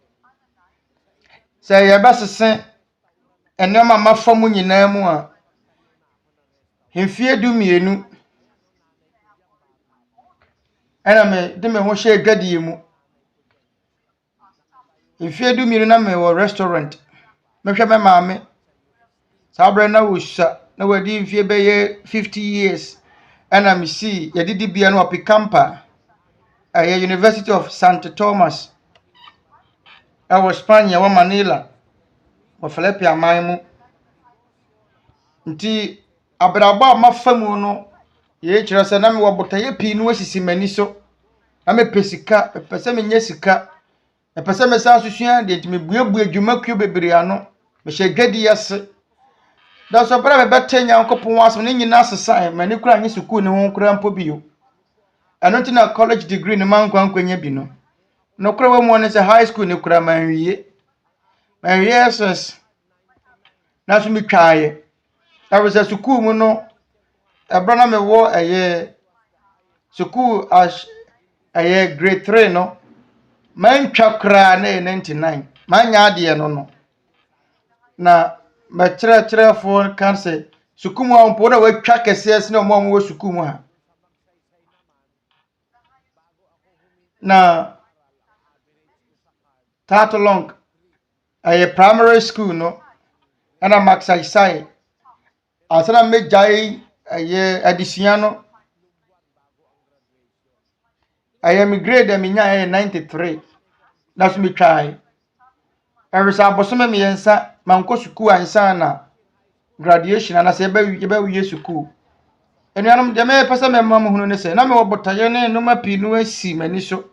sɛ ye basese enema mafamu nyina mu a hemfie du mienu ana me de me ho hye adwadie mu hemfie du mienu na me wo restaurant me hwe me maame sabre na wo sha na wadi hemfie be ye 50 years ana me si yedidi bia no opikampa at University of St. Thomas was Spania wa Manila wa Philippia maimu nti abraba mafamu no ye kyerɛ sɛ na me wabotaye pii no asisi mani so na me pesika pese me nya sika pese me sa susua de nti me buebu adwuma kuo bebre ano me hye gadi yese da so bra me betenya nkopon waso ne nyina sesa mani kura nye sukuu ne ho kura mpo bio ano nti na college degree ne man kwankwanya bi no kura wa mu ne sɛ high school ne kura manwie SS na so me twae awese sukuu mu no ebra na me wo sukuu aye grade 3 no man twakra na 99 man nya ade no na ma kyerɛkyerɛ fo kan se sukuu mu ampo na watwa kɛse na mo wo sukuu mu ha na Tatalong aye primary school no ana maxai asana mejai aye adesua no aye mi grade mi nya 93 na so mi twai erisa abosome mi yensa manko sukuu ansa na graduation na se be wiye sukuu enuanom de me pesa me mam hunu ne se na me wobotaye ne no mapi no asi mani so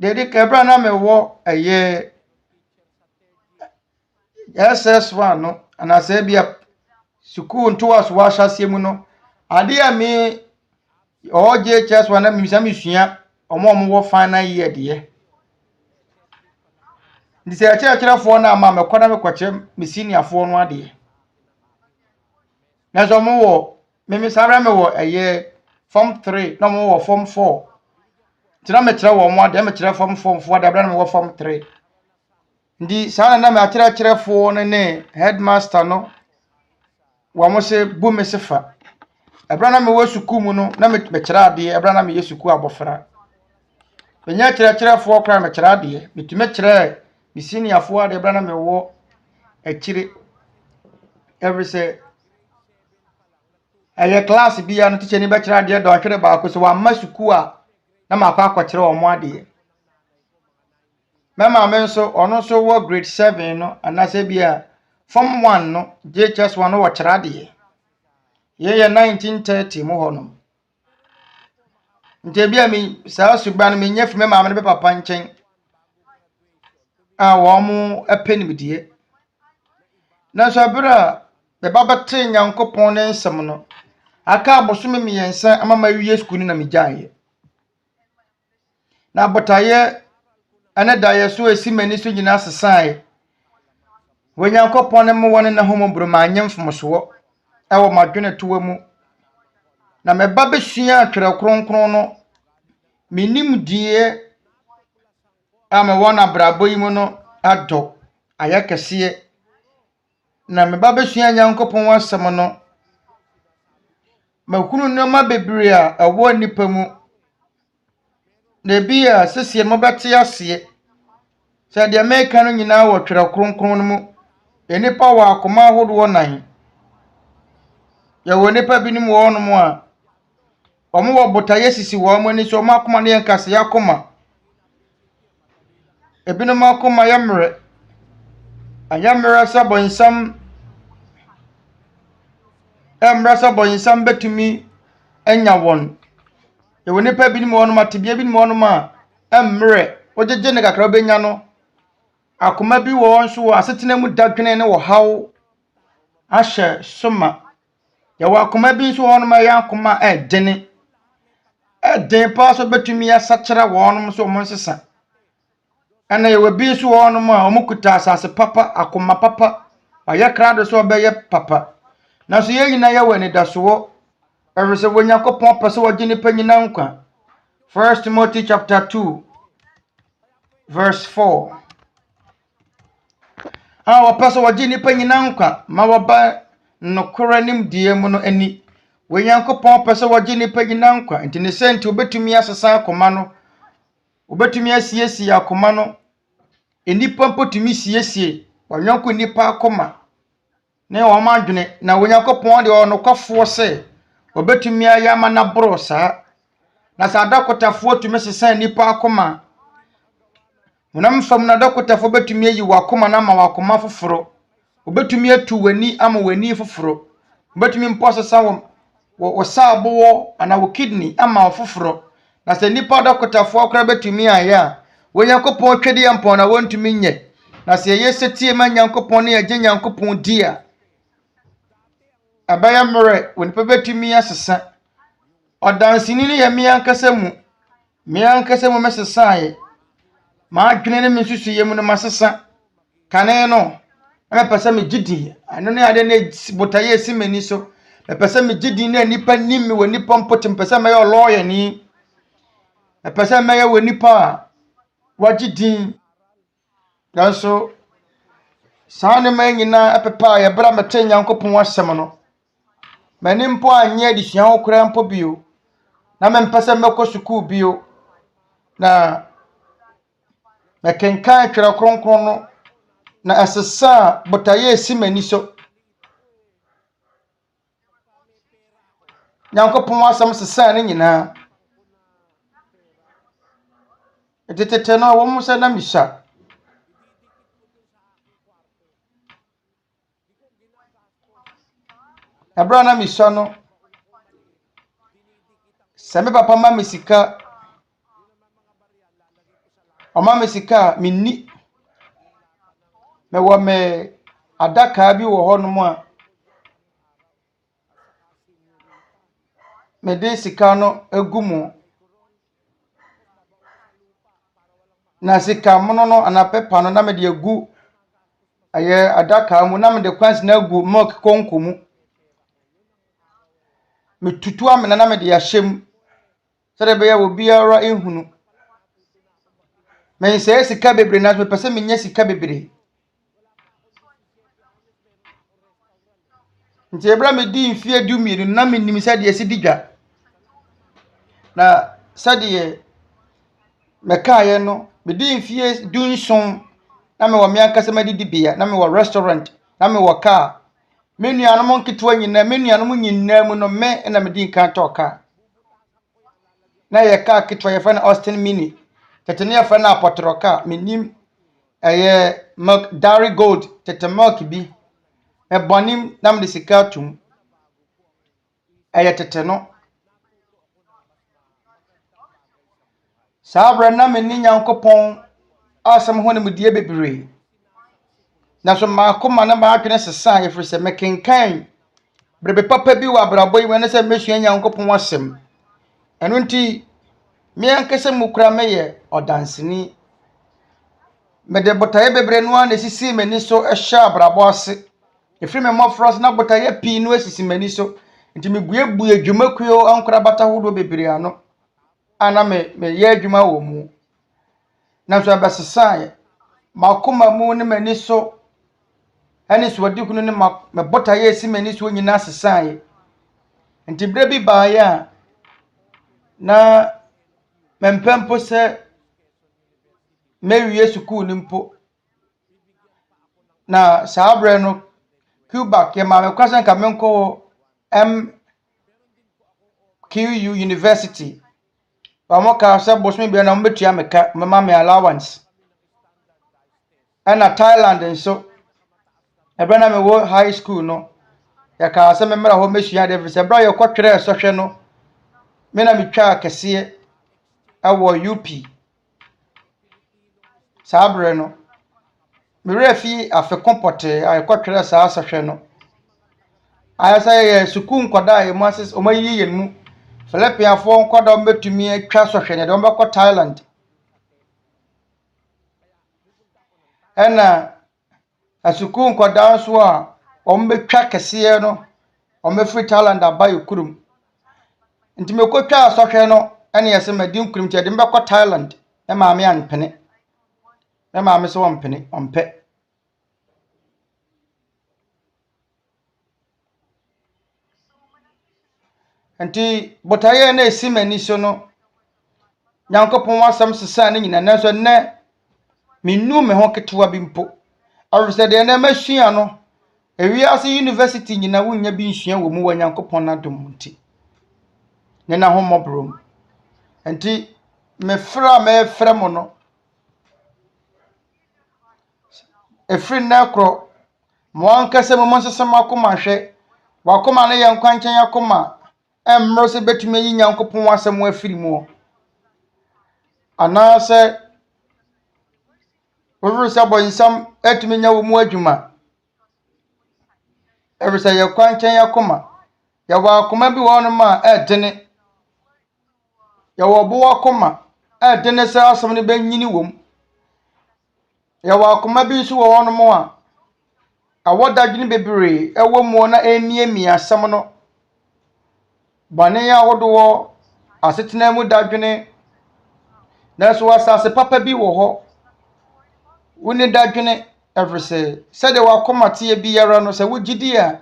de kebra na me wo aye SS1 no ana se bia sukuu nto aso wa hyase mu no ade a me OJHS1 na mi sua omo wo final year de ndi se kyerɛkyerɛ fo na ama me kwana me kwakyerɛ me senior fo no ade na so mo wo me sabra me wo aye form 3 na mo wɔ form 4 tina me kyerɛ wɔ mo ade me kyerɛ form 4 fo ade abra na me wɔ form 3 ndi saa na me akyerɛ fo ne headmaster no wɔ mo se bu me sefa abra na me wɔ sukuu mu no na me kyerɛ ade abra na me yɛ sukuu abɔfra benya kyerɛ fo kra me kyerɛ ade me tumi kyerɛ me senior fo ade abra na me wɔ akyire every say aye class bi ya no teacher ni be kyerɛ ade do hwere ba ko so wa ma sukuu a na ma akɔ kyerɛ wɔ mo ade mama me nso ono so wɔ grade 7 no anase bia form 1 no JHS 1 no wɔ kyerɛ ade ye 1930 mo hɔ no nte bia mi saa suba no me nya fi mama me papa nkyɛn a wɔ mo apenimdie na so abira be baba te Nyankopɔn ne nsɛm no aka abosome me yensa amama wiye school ni na me gyae na botaye ane daye so esi mani so nyina sesae wo Nyankopɔn ne mo wone na homo bro ma anyem fomso e wo madwene towa mu na me ba besua atwere kronkron no menim die ame wona brabo yi mu no adɔ ayakese na me ba besua Nyankopɔn wasɛm no makunu no ma bebre a ɛwɔ nipa mu na bi a sesie mo bɛte ase sɛ de America no nyina wɔ twere kronkron no mu enipa wɔ akoma ahodo nan ya wɔ nipa binim wɔ no mu a ɔmo wɔ botaye sisi wɔ mo ni so ɔmo akoma ne yankase yakoma ebinom akoma ya mmra ayamra sabonsam emrasa boyinsam betumi enya won e woni pa bi ni mo no matebia bi ni mo no ma emre ojeje ne kakra benya no akoma bi wo nso wo asetena mu dadwene ne wo haw ahye soma ya wo akoma bi nso wo no ma ya akoma edene eden pa so betumi asakira wo no so mo nsesa ana ye we bi nso wo no ma omukuta asase papa akoma papa aya krado so obeye papa na so ye nyina ya wani daso every say wo Nyankopɔn pese wo gine pa nyina nkwa 1 Timothy chapter 2 verse 4 wo pese wo gine pa nyina nkwa ma wo ba nokora nim die mu no ani wo Nyankopɔn pese wo gine pa nyina nkwa nti ne senti obetumi asesa akoma no obetumi asiesie akoma no enipa mpotumi siesie wo Nyanko nipa akoma ne wo madwene na wo Nyankopɔn de ono kwafo se obetumi ayama na bro saa na sa adakotafo tumi sesa nipa akoma munam fam na adakotafo betumi ayi wakoma na ma wakoma foforo obetumi atu wani ama wani foforo obetumi mpo sesa wo saabo ana wo kidney ama foforo na sa nipa adakotafo akora betumi aya wo Nyankopɔn twede yampon na wontumi nye na sa yesetie ma Nyankopɔn ne agye Nyankopɔn dia abaya mre woni pa betumi asesa odansini ne ya miankasa mu mesesae ma adwene ne mensusu yemu no masesa kane no na pesa me gidi ano ne ade ne botaye simani so pesa me gidi na nipa nimi woni nipa mpotem pesa me yo lawyer ni pesa me ya woni pa wagidi ganso saane ma nyina apepa ya bra mete Nyankopɔn wasɛm no mani mpo anye adesua okura mpo bio na mempese mekɔ sukuu bio na mekenkan twere kronkron no na asesa botaye simani so Nyankopɔn asɛm sesa ne nyina etete no wo musa na misha abra na misha no seme papa ma misika o ma misika minni me wo me adaka bi wo ho no mu a me de sika no agumu na sika mono no anapepa no na me de agu aye adaka mu na me de kwans na agu milk konko mu metutu amena na me de ahyem sɛ be ya obiara ehunu men sɛ sika bebre na me pese me nya sika bebre nti ebra me di mfie du mienu na me nim sɛ de si digwa na sɛ de mɛkaayɛ no me di mfie du nson na me wɔ me ankasa ma didi bia na me wɔ restaurant na me wɔ car me nuanom nketewa nyina me nuanom nyina mu no me na me di nkan tɔka na ye car ketewa ye fa na Austin Mini tete ne ye fa na apotroka me nim milk dairy gold tete milk bi me bonim na me de sika tum tete no sabra na me ni Nyankopɔn asɛm ho ne me die bebre na so ma akoma na ma atwene sesa efiri sɛ me kenkan brebe papa bi wɔ abrabɔ yi wɛne sɛ mesua Nyankopɔn asɛm ɛno nti me ankasa mu kura me yɛ ɔdanseni me de botaye bebre no na sisi mani so ɛhyɛ abrabɔ ase efiri me mɔfros na botaye pii no asisi mani so nti me buebue adwumakuo ankora bata hodo bebre ano ana me yɛ adwuma wɔ mu na so abɛsesa makoma mu ne mani so ani so wadi kunu ne me botaye esi mani so nyina sesa nti bre bi baaya na mempempo sɛ mewie sukuu nimpo na sabre no Cuba ke ma me kwasa nka menko MQU University ba mo ka sɛ bosme bia na mbetua meka mama me allowance ana Thailand nso ebe na me wo high school no ya ka sɛ me mra ho mesua de sɛ bra ye kwatwere sɔhwɛ no me na metwa kɛse ɛwɔ UP sabre no me refi afekon pote ay kwatwere saa sɔhwɛ no ayasa ye sukuu nkwada ye mo ases o mayi yen mu Philippine afo nkwada mbetumi atwa sɔhwɛ ne de mbekɔ Thailand ɛna asukuu nkwada so a ombetwa kɛse no ombefri Thailand abaye kurum nti mekotwa sɔhwɛ no ɛne yɛse madi nkurum ti de mbekɔ Thailand e maame anpene e maame so ompene ompɛ nti botaye na esi mani so no Nyankopɔn asɛm sesa ne nyina nanso ne minu me ho ketewa bi mpo awurse de na masua no ewiase university nyina wonya bi nsua wɔ mu wɔ Nyankopɔn na dom nti ne na ho mobrom nti me frɛ mo no efri na kro mo ankasa mo nsesem akoma hwɛ wakoma ne yɛ nkwankyɛn akoma mmro se betumi yi Nyankopɔn asɛm afiri mu anase Oforisuo boyinsam etumi nya wo mu adwuma everisa ye kwankyɛn akoma ya wa akoma bi wɔ no ma edene ya wo bo akoma edene sɛ asɛm ne banyini wom ya wa akoma bi nso wɔ no mo a awodadwene bebre ɛwɔ mu na emiemi asɛm no bane ya wodo asetena mu dadwene na so asase papa bi wɔ hɔ woni dadwene everise sɛ de wakoma tie biara no sɛ wogidi a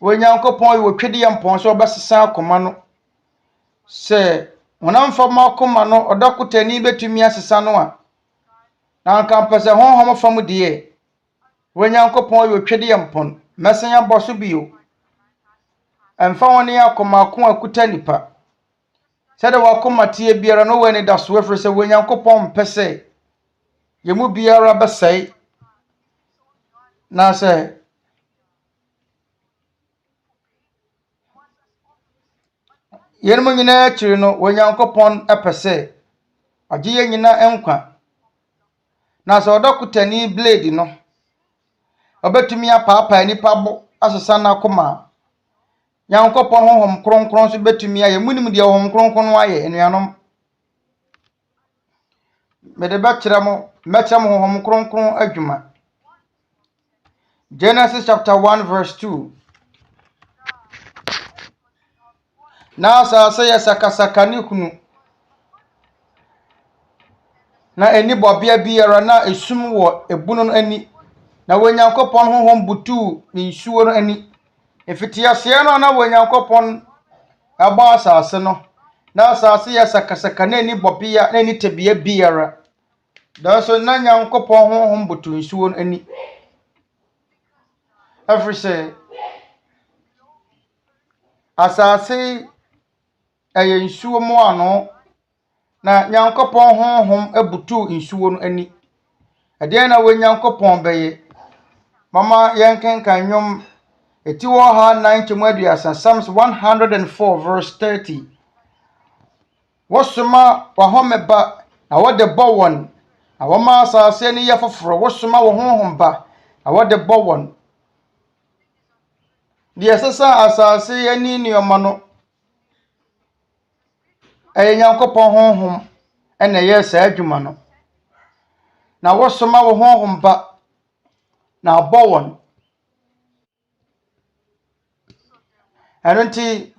Onyankopɔn yi wotwede yɛ mpɔn so obɛsesa akoma no sɛ wonam fam akoma no odakotani betumi asesa no a na anka mpɛsɛ honhom fam de Onyankopɔn yi wotwede yɛ mpɔn mɛsen abɔ so bio emfa woni akoma ko akuta nipa sɛ de wakoma tie biara no wani da so efiri sɛ Onyankopɔn mpɛsɛ yemu biara bɛsɛe na sɛ yenmu nyina akiri no Onyankopɔn epɛsɛ agye ye nyina enkwa na sɛ odakotani blade no obetumi apaapa nipa bo asesa na akoma Nyankopɔn honhom kronkron so betumi aye munim de honhom kronkron no aye enuanom me de bekyerɛ mo honhom kronkron adwuma Genesis chapter 1 verse 2 na asase yɛ sakasaka ne hunu na eni bɔbea biara na esum wɔ ebunu no ani na Onyankopɔn honhom butu ne nsuo no ani efitiaseɛ no na Onyankopɔn abɔ asase no na asase yɛ sakasaka na eni bɔbea na eni tebea biara da so na Nyankopɔn honhom butu nsuo no ani afiri sɛ asase ɛyɛ nsuo mu ano na Nyankopɔn honhom abutu nsuo no ani ɛdeɛ na Onyankopɔn bɛyɛ mama yɛnkenkan nnwom eti wɔ ha 9 aduasa Psalms 104 verse 30 wɔsoma wahome ba na wɔde bɔ wɔn na wɔma asase ne yɛ foforo wɔsoma wɔ honhom ba na wɔde bɔ wɔn deɛ sesa asase yɛ ni nneɛma no ɛyɛ Nyankopɔn honhom ɛna ɛyɛ saa adwuma no na wɔsoma wɔ honhom ba na abɔ wɔn ɛno nti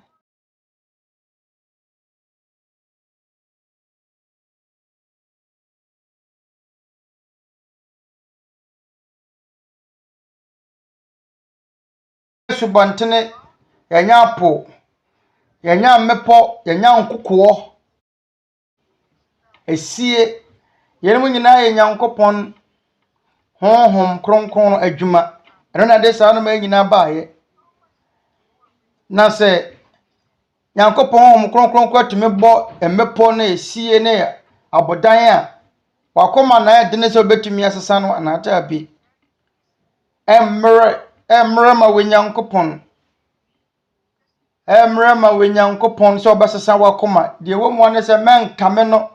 subantene yɛnya apo yɛnya mmepɔ yɛnya nkokoɔ esie yɛnmu nyinaa yɛ Nyankopɔn honhom kronkron adwuma ɛno na de saa no ma nyinaa baayɛ na sɛ Nyankopɔn honhom kronkron kwatumi bɔ mmepɔ na esie ne abodan a wakoma na ɛde ne sɛ obetumi asesa no anata abi emre ma Onyankopɔn sɛ obɛsesa wakoma deɛ wɔ mu ne sɛ menkame no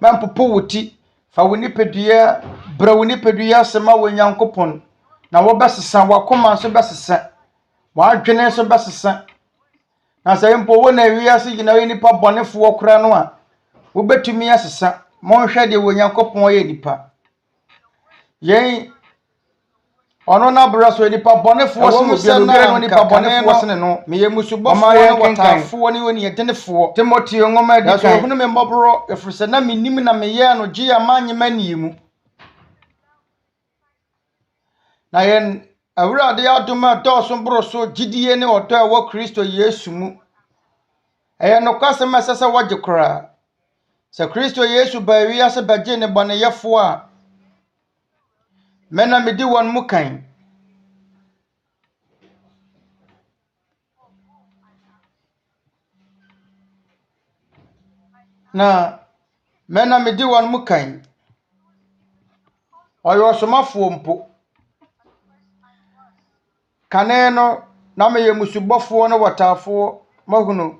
mempopo wuti fa wo nipadua bra wo nipadua sema Onyankopɔn na wɔbɛsesa wakoma so bɛsesa wadwene so bɛsesa na sɛ mpo wo na wiase gina we nipa bɔnefoɔ kora no a wobetumi asesa monhwɛ deɛ Onyankopɔn yɛ nipa yɛn ono na bra so nipa bɔnefoɔ so no nipa bɔnefoɔ so no meyɛ musubɔfoɔ no wɔtaafoɔ ne woni yɛdenefoɔ Timothy ngoma adi kan hunu me mbɔboro efrisɛ na menim na meyɛ no gye amanyema niemu na yɛn Awurade adoma dɔɔso boro so gidie ne ɔdɔ a wɔ Kristo Yesu mu ɛyɛ nokwasɛm ɛsɛ sɛ wɔgye koraa sɛ Kristo Yesu ba wiase bɛgye ne bɔneyɛfoɔ a mena medi wɔn mu kan na mena medi wɔn mu kan ɔyɛ ɔsomafoɔ mpo kane no na meyɛ musubɔfoɔ no wɔtaafoɔ mahunu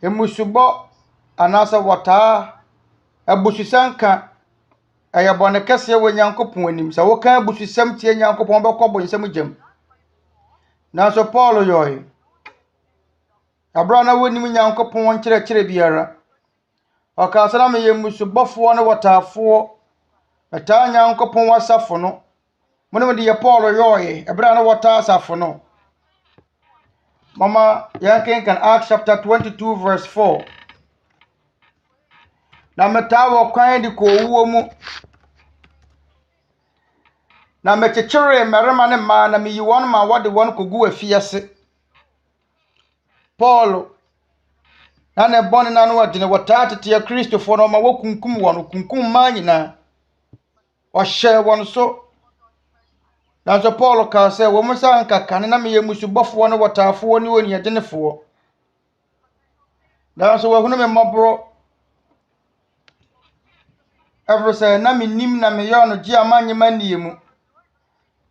emusubɔ anasa wɔtaa abususanka ɛyɛ bɔne kɛseɛ wɔ Nyankopɔn anim sɛ woka abususɛm tie Nyankopɔn bɛkɔ bɔ nsɛm gyam nanso Paul yɔe abra na wonim Nyankopɔn kyerɛkyerɛ biara ɔka sɛ na meyɛ musubɔfoɔ no wɔtaafoɔ ɛtaa Nyankopɔn wasafo no monem de yɛ Paul yɔe ɛbra na wɔtaa asafo no mama yɛnkenkan Acts chapter 22 verse 4 na metaa wɔ kwan de kɔ owuo mu na mekyekyere mmarima ne mmaa na meyi wɔn ma wɔde wɔn kogu afiase Paul na ne bɔne na no wɔde ne wɔtaa tete Kristofoɔ no ma wɔkunkum wɔn kunkum maa nyinaa ɔhyɛ wɔn so nanso Paul ka sɛ wɔn nsa nkakane na meyɛ musubɔfoɔ no wɔtaafoɔ ne wɔn yɛdenefoɔ nanso wɔhunu me mmɔboro ɛfiri sɛ na menim na meyɛ no gye amanyema nnie mu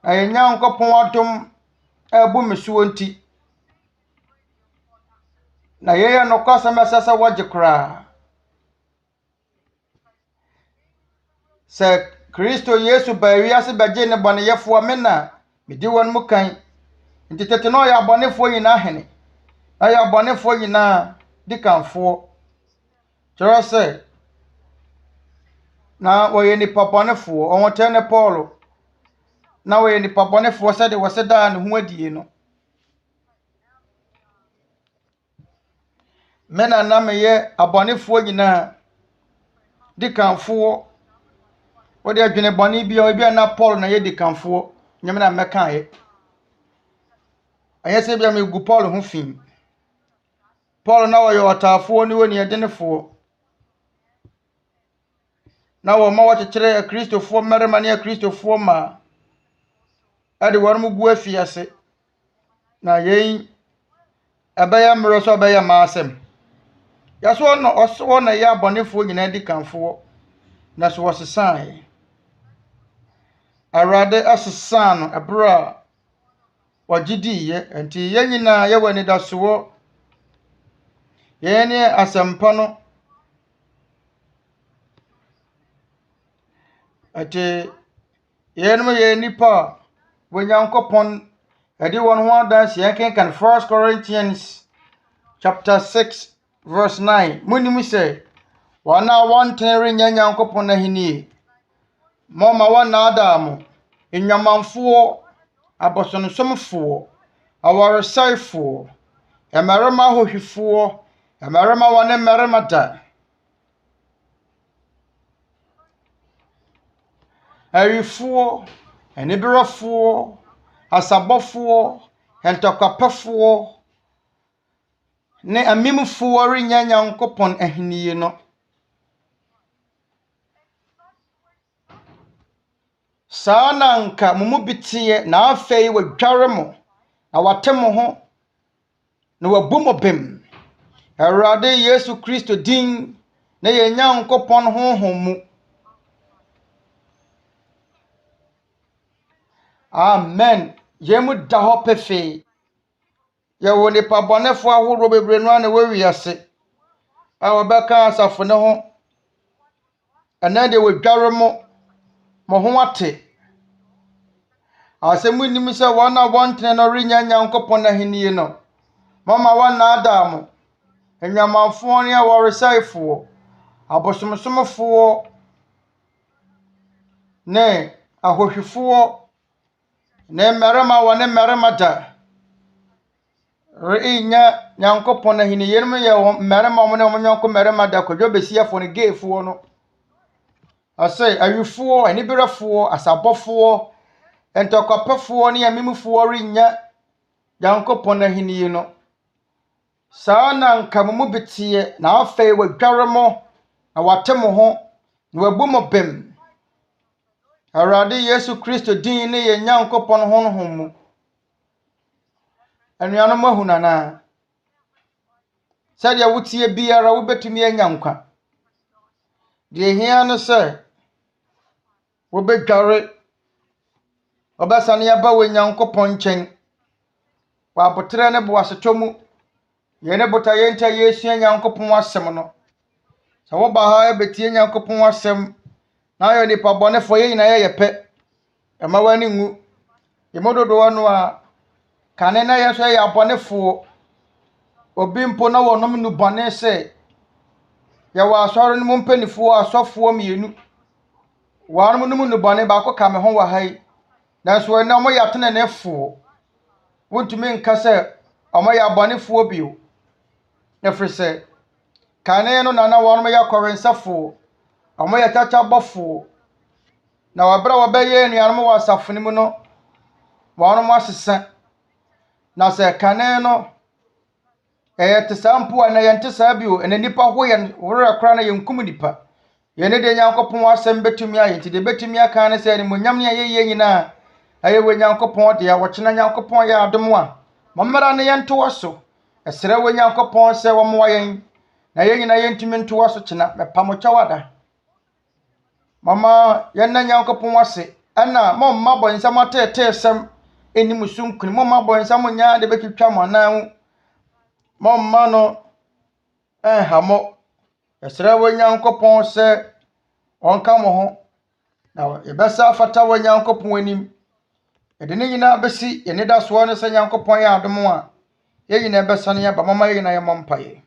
na yɛ Nyankopɔn adom ɛbu me soɔ nti na yɛyɛ nokwasɛm ɛsɛ sɛ wɔgye koraa sɛ Kristo Yesu ba wiase bɛgye ne bɔneyɛfoɔ me na medi wɔn mu kan nti tete no ɔyɛ abɔnefoɔ nyinaa hene na yɛ abɔnefoɔ nyinaa di kanfoɔ kyerɛ sɛ na wɔyɛ nipa bɔnefoɔ ɔwɔtɛ ne Paul na wɔyɛ nipa bɔnefoɔ sɛde wɔsɛ daa ne ho adie no mena na meyɛ abɔnefoɔ nyinaa di kanfoɔ wode adwene bɔne bia na Paul na yɛ di kanfoɔ nyame na mɛkaeɛ ɛyɛ sɛ bia megu Paul ho fi Paul na wɔyɛ ɔtaafoɔ ne wɔni ɛdenefoɔ na wɔma wɔkyekyerɛ akristofoɔ mmarima ne akristofoɔ ma ɛde wɔn mu gu afiase na yɛn ɛbɛyɛ mmra so ɛbɛyɛ Mmarasɛm yɛso no ɔso na yɛ abɔnefoɔ nyinaa di kanfoɔ na so wɔsesae Awurade asesa no ɛberɛ a wɔgyidiiɛ nti yɛn nyinaa yɛwɔ anidasoɔ yɛn ne asɛmpa no ate yɛn yɛ nipa Onyankopɔn ɛde wɔn ho adanse yɛn kenkan 1 Corinthians chapter 6 verse 9 munim sɛ wɔn a wɔntene renyɛ Nyankopɔn ahenni mɔma wɔnnaadaa mo nnwamanfoɔ abosonsomfoɔ awaresɛefoɔ mmarima ahohwifoɔ mmarima wɔne mmarima da awifoɔ aniberefoɔ asabɔfoɔ ntɔkwapɛfoɔ ne amimfoɔ renyɛ Nyankopɔn ahenni no saa na nka mo mu biteɛ na afei wadware mo na wate mo ho na wabu mo bem Awurade Yesu Kristo din na yɛ Nyankopɔn honhom mu amen yɛmu da hɔ pefee yɛwɔ nipa bɔnefoɔ ahorow bebree no na wɔwiase a wɔbɛka asafo ne ho ɛnɛ de wadware mo ho ate asɛm nim sɛ wɔn a wɔntene no renya Nyankopɔn ahenni no mama wɔnnaadaa mo nnwamanfoɔ ne awaresɛefoɔ abosomsomfoɔ ne ahohwifoɔ ne mmarima wɔne mmarima da renya Nyankopɔn ahenni yɛn yɛ mmarima wɔn ne wɔn nyɔnko mmarima da kwadwo besiafoɔ ne geefoɔ no ase awifoɔ aniberefoɔ asabɔfoɔ ntɔkwapɛfoɔ ne amimfoɔ renya Nyankopɔn ahenni no saa na nka mo mu biteɛ na afei wadware mo na wate mo ho na wabu mo bem Awurade Yesu Kristo din ne yɛ Nyankopɔn honhom mu anuanom ahunana sɛdeɛ wotie biara wobɛtumi anya nkwa deɛ hia no sɛ wobɛdware ɔbɛsane aba wɔ Nyankopɔn nkyɛn wɔ abotrɛ ne boasetɔ mu yɛne botaeɛ nta yɛsua Nyankopɔn asɛm no sɛ woba ha ɛbɛtie Nyankopɔn asɛm na ayɛ nipa bɔnefoɔ yɛ nyinaa yɛ pɛ ɛma w'ani ngu yɛmu dodoɔ no a kane na yɛ so yɛ abɔnefoɔ obi mpo na wɔnom nu bɔne sɛ yɛwɔ asɔre no mu mpanifoɔ asɔfoɔ mmienu wɔnom no mu nu bɔne baako ka me ho wɔ ha yi nanso ɛnɛ ɔmo yɛ atenenefoɔ wontumi nka sɛ ɔmo yɛ abɔnefoɔ bio ɛfiri sɛ kane no na wɔnom yɛ akɔrensafoɔ ɔmo yɛ kyakyabɔfoɔ na wɔbrɛ wɔbɛyɛ anuanom wɔ asafo no mu no wɔnom asesa na sɛ kane no ɛyɛ te saa mpo a na yɛnte saa bio ɛna nipa ho yɛ worɛ kora na yɛnkum nipa yɛne de Nyankopɔn asɛm bɛtumi ayɛ nti de bɛtumi aka ne sɛ animuonyam ne ayɛyɛ nyinaa ɛyɛ wɔ Nyankopɔn de a wɔkyena Nyankopɔn yɛ adom a mɔmmra ne yɛntoa so ɛsrɛ wɔ Nyankopɔn sɛ wɔmmoa yɛn na yɛn nyinaa yɛntumi ntoa so kyena mɛpam kyɛwada mama yɛnna Nyankopɔn ase ɛna momma bɔnsam ateetesɛm enim so nkuni momma bɔnsam nyaa de bɛtwitwa mo anan momma no ɛnhamɔ ɛsrɛ wɔ Nyankopɔn sɛ ɔnka mo ho na yɛbɛsa afata wɔ Nyankopɔn anim ɛde ne nyinaa bɛsi yɛne da soɔ no sɛ Nyankopɔn yɛ adom a yɛn nyinaa bɛsane aba mama yɛn nyinaa yɛmmɔ mpaeɛ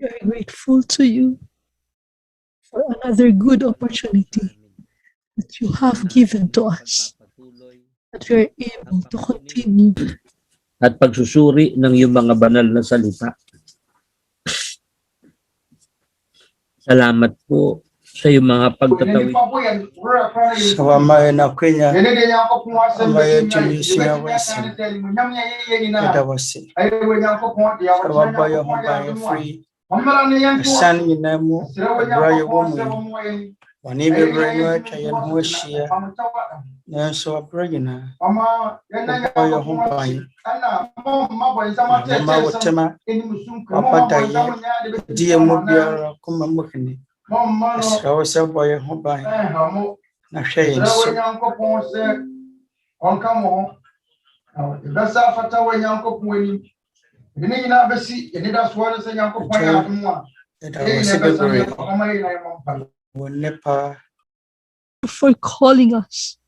We are grateful to you for another good opportunity that you have given to us, that we are able to continue at pagsusuri ng iyong mga banal na salita. Salamat po sa iyong mga pagtatawid. Sawamaya na kwenya amaya tumisia wasi edawasi sawabaya humbaye free asan yinamu abraya womu wani bebraya atwa yen ho ahyia nanso abrayina abaya humbaye mama wotema wapadaye diye mu biara kuma muhene asrawo sɛ bɔyɛ ho ban na hwɛ yɛn so for calling us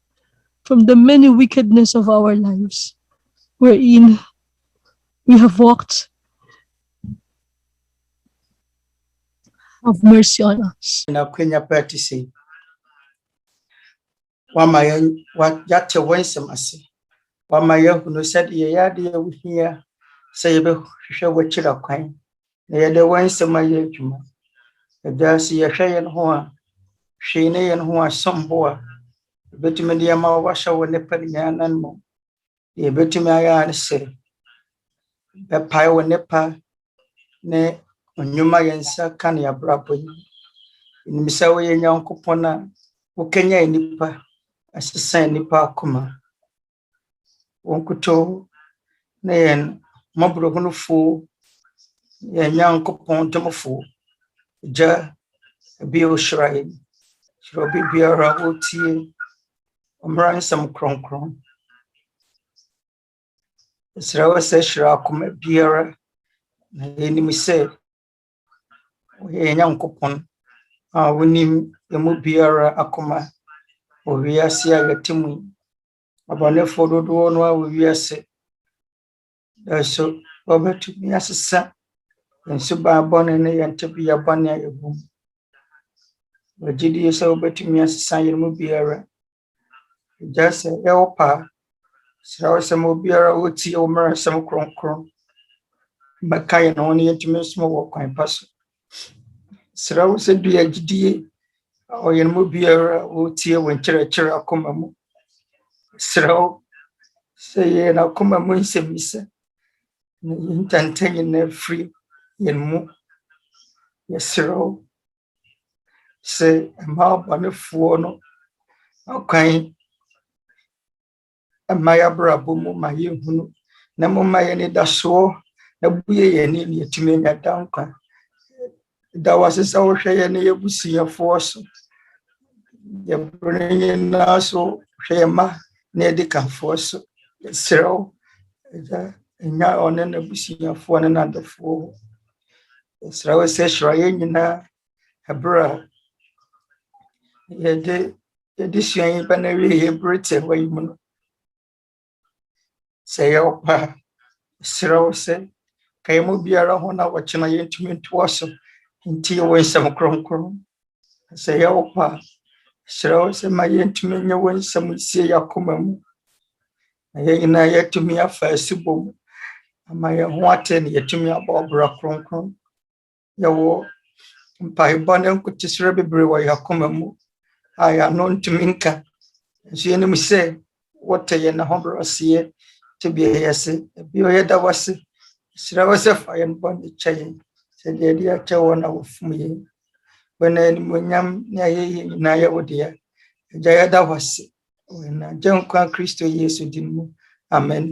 from the many wickedness of our lives, wherein we have walked. Have mercy on us. Na kwenya practice wamaya yate wensem ase wamaya hunu sɛde yɛade yɛwohia sɛ yɛbɛhwehwɛ wɔkyira kwan na yɛde wensem ayɛ adwuma ɛda sɛ yɛhwɛ yɛn ho a hwee ne yɛn ho asombo a yɛbɛtumi de yɛma wahyɛ wɔ nnipa nyinaa nan mu yɛbɛtumi ayɛ ne sɛ bɛpae wɔ nnipa ne onyuma yensa kan ya brabo nimisa wo yenyankopon a wo kenya nipa asesa nipa akoma wonkuto na yen mabro hunufo yenyankopon tomofo ja bi o shrai shiro bi biara wotie Mmarasɛm kronkron Israel sɛ shira akoma biara na yenimisa Nyankopon a wonim emu biara akoma owiase a yɛtemu abɔnefo dodoɔ no a owiase so wɔbɛtumi asesa nso baabɔne ne yɛnte bia bɔne a yɛbom wɔgyidie sɛ wɔbɛtumi asesa yɛn mu biara gya sɛ yɛwɔ paa srɛ wo sɛ ma obiara wɔtie wo Mmarasɛm kronkron bɛka yɛn ho ne yɛntumi nsom wɔ kwan pa so srɛ wo sɛ dua gyidie ɔyɛn mu biara wɔtie wɔ kyerɛkyerɛ akoma mu srɛ wo sɛ yɛn akoma mu nsɛmmisa na yɛntanta nyinaa firi yɛn mu yɛsrɛ wo sɛ ɛma ɔbɔnefoɔ no akwan ɛma yɛabrabɔ mu ma yɛhunu na momma yɛne dasoɔ na bue yɛne ne yɛtumi anya dankwa da wasesa wo hwɛ yɛne yɛbusuafoɔ so yɛbrɛ nyinaa so hwɛ yɛ ma na yɛde kamfoɔ so yɛsrɛ wo ɛnya ɔne n'abusuafoɔ ne n'adɔfoɔ yɛsrɛ wo sɛ hyira yɛn nyinaa ɛberɛ a yɛde sua yi ba na wie yɛbrɛ te hɔ yi mu no sɛ yɛwɔ pa yɛsrɛ wo sɛ ka yɛ mu biara ho na wɔkyena yɛntumi ntoa so nti yɛwɔ nsɛm kronkron sɛ yɛwɔ pa hyerɛ wo sɛ ma yɛntumi nyɛ wɔ nsɛm sie yɛ akoma mu na yɛnyinaa yɛtumi afa Asubɔ mu ama yɛn ho ate ne yɛtumi abɔ ɔbra kronkron yɛwɔ mpaebɔ ne nkotosrɛ bebree wɔ yɛ akoma mu a yɛano ntumi nka nso yɛnim sɛ wɔte yɛn ahobrɛaseɛ te bia yɛse bi yɛda wase hyerɛ wo sɛ fa yɛn bɔne kyɛ yɛn sɛ deɛ de akyɛ wɔ na wɔfom yɛn when animonyam ne ayɛyɛ nyinaa yɛ wo dea agya yɛda wase na agya nkwa Kristo Yesu din mu amen.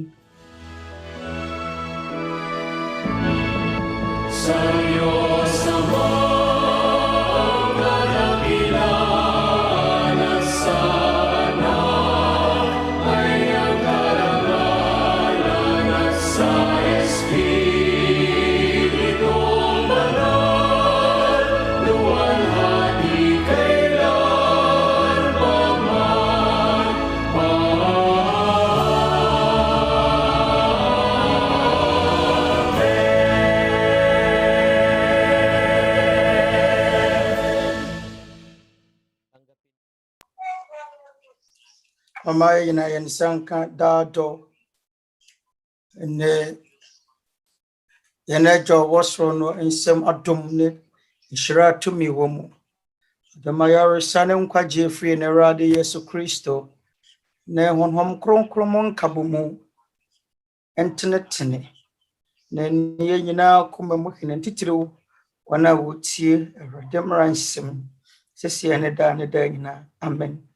Mama yina yensanka dado. Ne yenejo wasro no ensem adom ne nhyira tumi wɔ mu. Dama sane nkwaje free ne Awurade Yesu Kristo. Ne honhom kronkron mon kabomu. Entene. Ne ye nyina kuma mu hene titiriw. Wana wotie Awurade Mmaransɛm. Sesi ne da nyina. Amen.